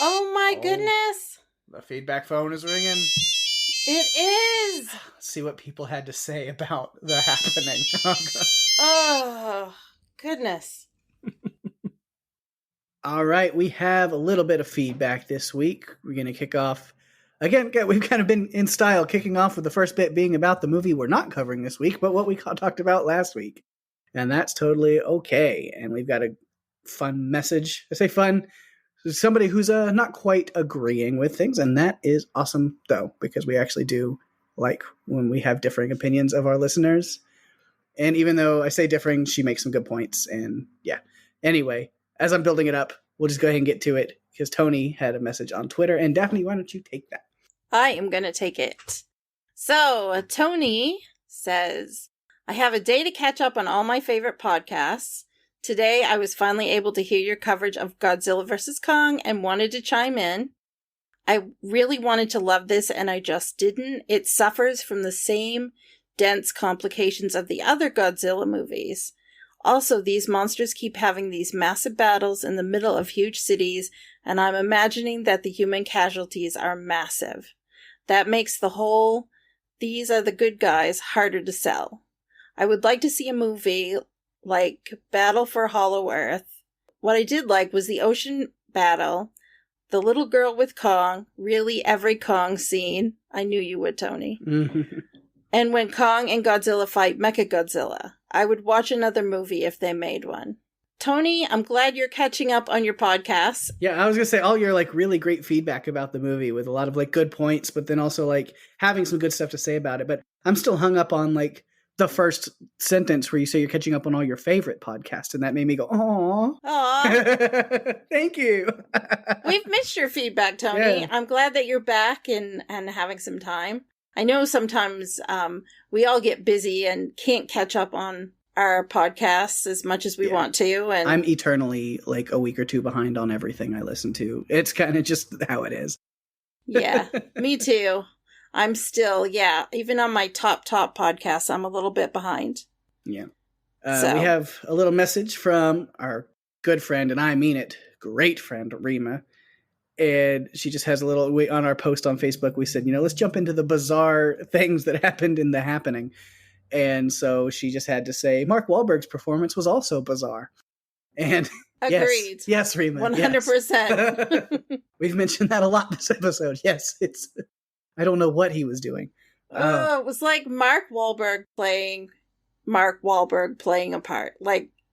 Oh my goodness. The feedback phone is ringing. It is. Let's see what people had to say about the happening. Oh, goodness. All right, we have a little bit of feedback this week. We're going to kick off. Again, we've kind of been in style, kicking off with the first bit being about the movie we're not covering this week, but what we talked about last week. And that's totally okay. And we've got a fun message. I say fun. Somebody who's not quite agreeing with things. And that is awesome, though, because we actually do like when we have differing opinions of our listeners. And even though I say differing, she makes some good points. And yeah. Anyway, as I'm building it up, we'll just go ahead and get to it because Tony had a message on Twitter. And Daphne, why don't you take that? I am going to take it. So, Tony says, I have a day to catch up on all my favorite podcasts. Today, I was finally able to hear your coverage of Godzilla vs. Kong and wanted to chime in. I really wanted to love this and I just didn't. It suffers from the same dense complications of the other Godzilla movies. Also, these monsters keep having these massive battles in the middle of huge cities, and I'm imagining that the human casualties are massive. That makes the whole these are the good guys harder to sell. I would like to see a movie like Battle for Hollow Earth. What I did like was the ocean battle, the little girl with Kong, really every Kong scene. I knew you would, Tony. And when Kong and Godzilla fight Mechagodzilla. I would watch another movie if they made one. Tony, I'm glad you're catching up on your podcasts. Yeah, I was going to say all your like really great feedback about the movie with a lot of like good points, but then also like having some good stuff to say about it. But I'm still hung up on like the first sentence where you say you're catching up on all your favorite podcasts, and that made me go, "Aw, thank you." We've missed your feedback, Tony. Yeah. I'm glad that you're back and having some time. I know sometimes we all get busy and can't catch up on our podcasts as much as we want to. And I'm eternally like a week or two behind on everything I listen to. It's kind of just how it is. Yeah, me too. I'm still, even on my top podcasts, I'm a little bit behind. Yeah. We have a little message from our good friend, and I mean it, great friend, Rima. And she just has a little, on our post on Facebook, we said, let's jump into the bizarre things that happened in The Happening. And so she just had to say, Mark Wahlberg's performance was also bizarre. And agreed. Yes, Rima. 100%. Yes. We've mentioned that a lot this episode. Yes, I don't know what he was doing. It was like Mark Wahlberg playing a part.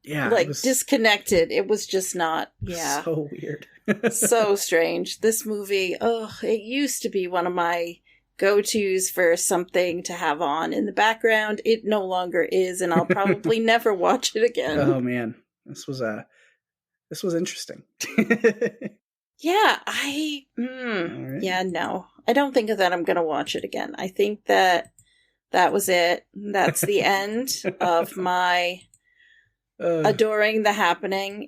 It was disconnected. It was just not, so weird. So strange. This movie, it used to be one of my go-tos for something to have on in the background. It no longer is, and I'll probably never watch it again. Oh man, this was interesting. Yeah, no. I don't think that I'm going to watch it again. I think that was it. That's the end of my adoring The Happening.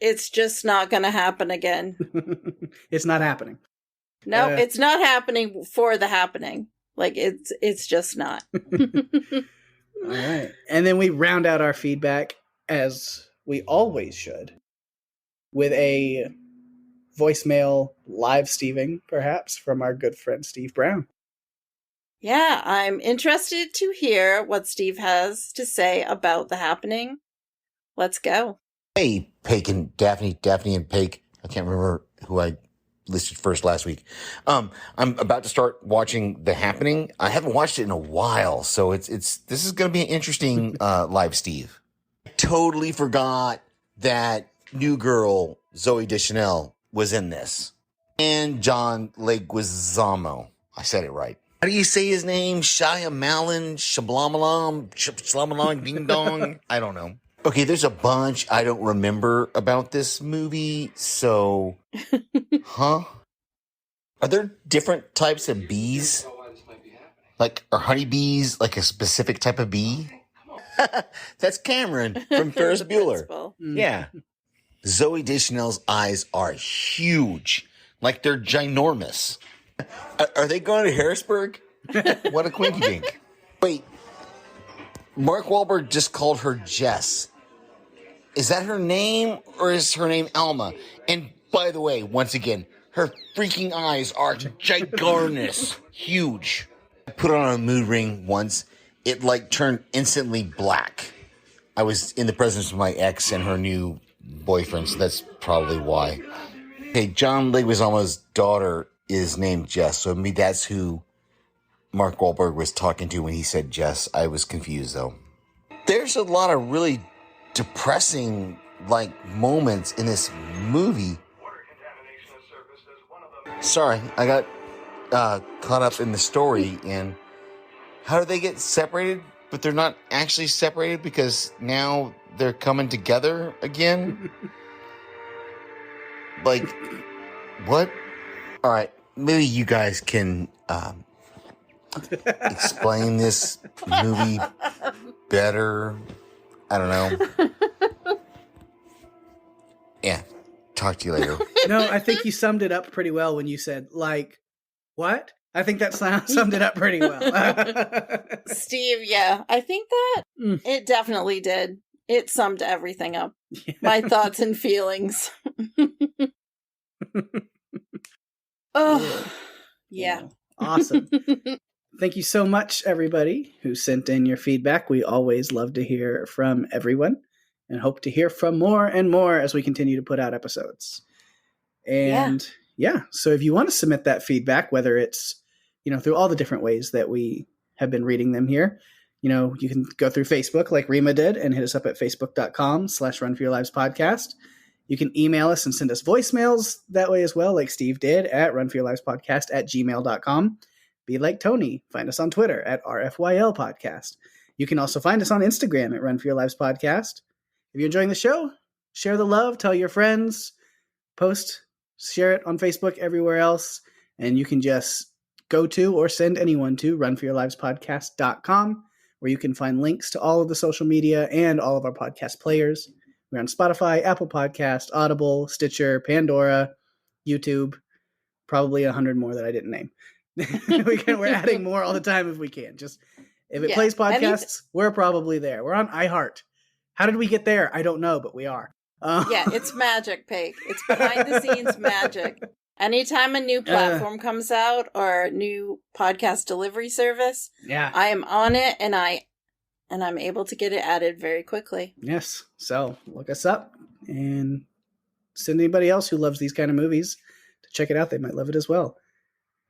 It's just not going to happen again. It's not happening. No, it's not happening for The Happening. Like, it's just not. All right. And then we round out our feedback, as we always should, with a voicemail live Steving, perhaps, from our good friend Steve Brown. Yeah, I'm interested to hear what Steve has to say about The Happening. Let's go. Hey, Pake and Daphne and Pake. I can't remember who I listed first last week. I'm about to start watching The Happening. I haven't watched it in a while, so this is going to be an interesting live Steve. Totally forgot that new girl Zoe Deschanel was in this, and John Leguizamo. I said it right. How do you say his name? Shyamalan, Shablamalong, Ding Dong. I don't know. Okay, there's a bunch I don't remember about this movie, so... Are there different types of bees? Like, are honeybees like a specific type of bee? That's Cameron from Ferris Bueller. Yeah. Zoe Deschanel's eyes are huge. Like, they're ginormous. Are they going to Harrisburg? What a quinky dink. Wait, Mark Wahlberg just called her Jess. Is that her name, or is her name Alma? And by the way, once again, her freaking eyes are ginormous. Huge. I put on a mood ring once. It turned instantly black. I was in the presence of my ex and her new boyfriend, so that's probably why. Okay, John Leguizamo's daughter is named Jess, so maybe that's who Mark Wahlberg was talking to when he said Jess. I was confused, though. There's a lot of really depressing, moments in this movie. Sorry, I got caught up in the story, and how do they get separated? But they're not actually separated because now they're coming together again? What? All right, maybe you guys can explain this movie better. I don't know. Yeah, talk to you later. No, I think you summed it up pretty well when you said, what? I think that summed it up pretty well. Steve, yeah, I think that it definitely did. It summed everything up. Yeah. My thoughts and feelings. Oh, yeah. Awesome. thank you so much, everybody who sent in your feedback. We always love to hear from everyone and hope to hear from more and more as we continue to put out episodes. And so if you want to submit that feedback, whether it's, through all the different ways that we have been reading them here, you can go through Facebook like Rima did and hit us up at facebook.com/runforyourlivespodcast. You can email us and send us voicemails that way as well, like Steve did at runforyourlivespodcast@gmail.com. Be like Tony. Find us on Twitter at RFYL Podcast. You can also find us on Instagram at Run For Your Lives Podcast. If you're enjoying the show, share the love, tell your friends, post, share it on Facebook, everywhere else. And you can just go to or send anyone to runforyourlivespodcast.com, where you can find links to all of the social media and all of our podcast players. We're on Spotify, Apple Podcast, Audible, Stitcher, Pandora, YouTube, probably 100 more that I didn't name. We're adding more all the time if we can. Just if it plays podcasts, we're probably there. We're on iHeart. How did we get there? I don't know, but we are. It's magic, Pake. It's behind the scenes magic. Anytime a new platform comes out or a new podcast delivery service, I am on it and I'm able to get it added very quickly. Yes. So look us up and send anybody else who loves these kind of movies to check it out. They might love it as well.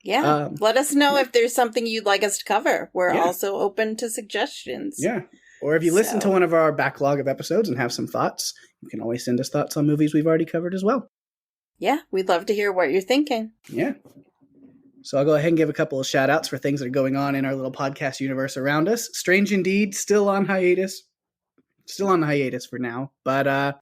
Yeah. Let us know if there's something you'd like us to cover. We're also open to suggestions. Yeah. Or if you listen to one of our backlog of episodes and have some thoughts, you can always send us thoughts on movies we've already covered as well. Yeah. We'd love to hear what you're thinking. Yeah. So I'll go ahead and give a couple of shout outs for things that are going on in our little podcast universe around us. Strange Indeed, still on hiatus. Still on hiatus for now. But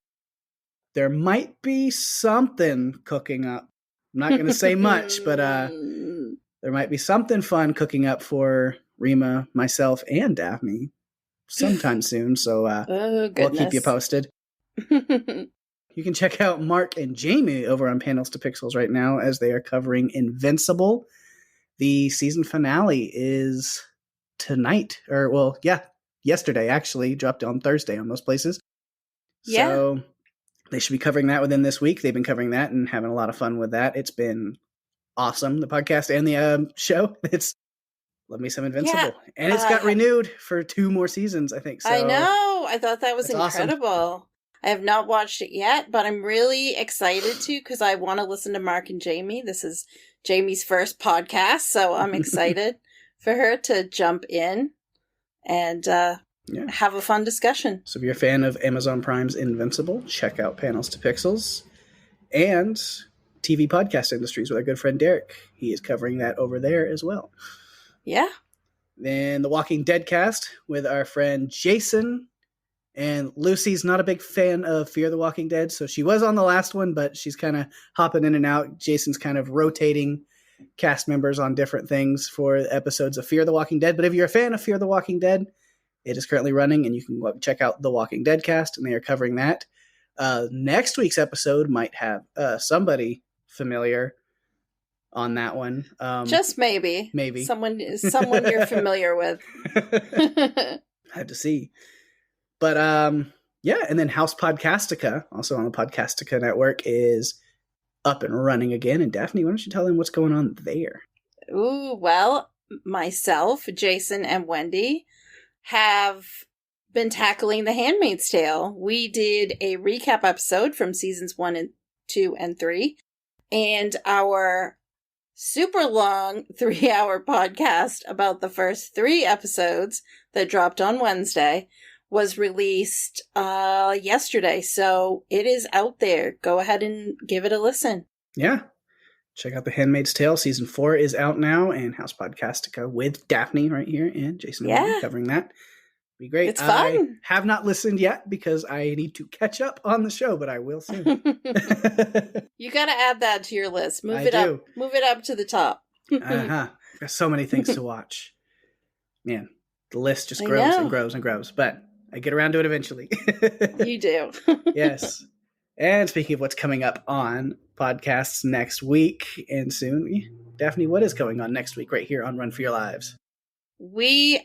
there might be something cooking up. I'm not going to say much, but there might be something fun cooking up for Rima, myself, and Daphne sometime soon. So we'll keep you posted. You can check out Mark and Jamie over on Panels to Pixels right now as they are covering Invincible. The season finale is tonight, yesterday actually, dropped on Thursday on most places. Yeah. So they should be covering that within this week. They've been covering that and having a lot of fun with that. It's been awesome, the podcast and the show. It's love me some Invincible. Yeah, and it's got renewed for 2 more seasons, I think. So I know. I thought that was incredible. Awesome. I have not watched it yet, but I'm really excited to because I want to listen to Mark and Jamie. This is Jamie's first podcast, so I'm excited for her to jump in and have a fun discussion. So if you're a fan of Amazon Prime's Invincible, check out Panels to Pixels and TV Podcast Industries with our good friend Derek. He is covering that over there as well. Yeah. Then the Walking Dead cast with our friend Jason. And Lucy's not a big fan of Fear the Walking Dead, so she was on the last one, but she's kind of hopping in and out. Jason's kind of rotating cast members on different things for episodes of Fear the Walking Dead. But if you're a fan of Fear the Walking Dead, it is currently running, and you can check out the Walking Dead cast, and they are covering that. Next week's episode might have somebody familiar on that one. Just maybe. Maybe. Someone you're familiar with. Had to see. But, and then House Podcastica, also on the Podcastica network, is up and running again. And Daphne, why don't you tell them what's going on there? Ooh, well, myself, Jason, and Wendy have been tackling The Handmaid's Tale. We did a recap episode from seasons 1 and 2 and 3. And our super long 3-hour podcast about the first 3 episodes that dropped on Wednesday was released yesterday, so it is out there. Go ahead and give it a listen. Yeah. Check out The Handmaid's Tale. Season 4 is out now, and House Podcastica with Daphne right here, and Jason will be covering that. Be great. It's fun. I have not listened yet because I need to catch up on the show, but I will soon. You got to add that to your list. Move it up to the top. Got so many things to watch. Man, the list just grows and grows and grows, but I get around to it eventually. You do. Yes. And speaking of what's coming up on podcasts next week and soon, Daphne, what is going on next week right here on Run For Your Lives?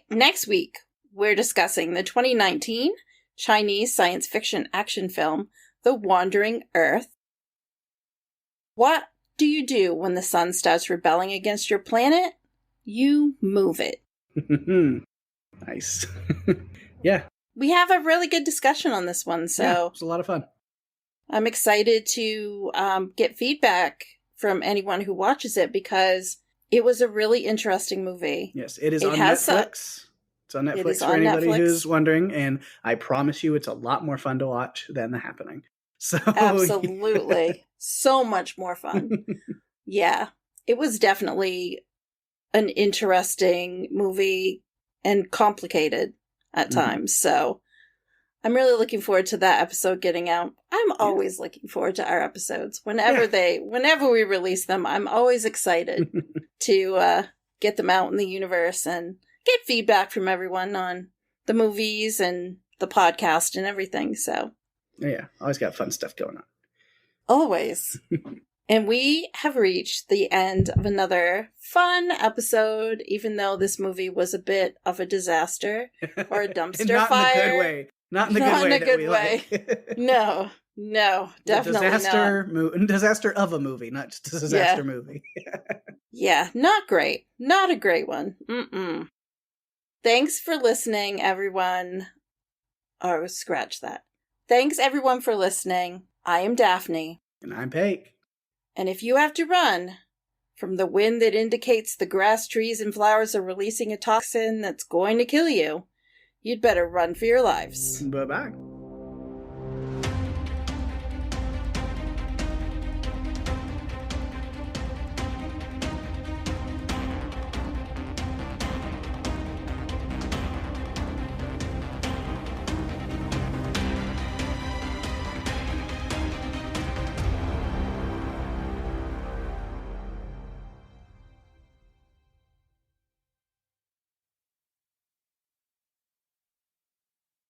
Next week, we're discussing the 2019 Chinese science fiction action film, The Wandering Earth. What do you do when the sun starts rebelling against your planet? you move it. Nice. Yeah. We have a really good discussion on this one, so yeah, it's a lot of fun. I'm excited to get feedback from anyone who watches it because it was a really interesting movie. Yes, it is on Netflix. It's on Netflix for anybody who's wondering, and I promise you it's a lot more fun to watch than The Happening. So absolutely. So much more fun. Yeah. It was definitely an interesting movie and complicated at times. So I'm really looking forward to that episode getting out. I'm always looking forward to our episodes. Whenever we release them, I'm always excited to get them out in the universe and get feedback from everyone on the movies and the podcast and everything. So yeah, always got fun stuff going on. Always. And we have reached the end of another fun episode, even though this movie was a bit of a disaster or a dumpster fire. Not in the good way. Like. No, definitely not. Disaster of a movie, not just a disaster movie. Yeah, not great. Not a great one. Mm-mm. Thanks for listening, everyone. Oh, scratch that. Thanks, everyone, for listening. I am Daphne. And I'm Pake. And if you have to run from the wind that indicates the grass, trees, and flowers are releasing a toxin that's going to kill you, you'd better run for your lives. Bye-bye.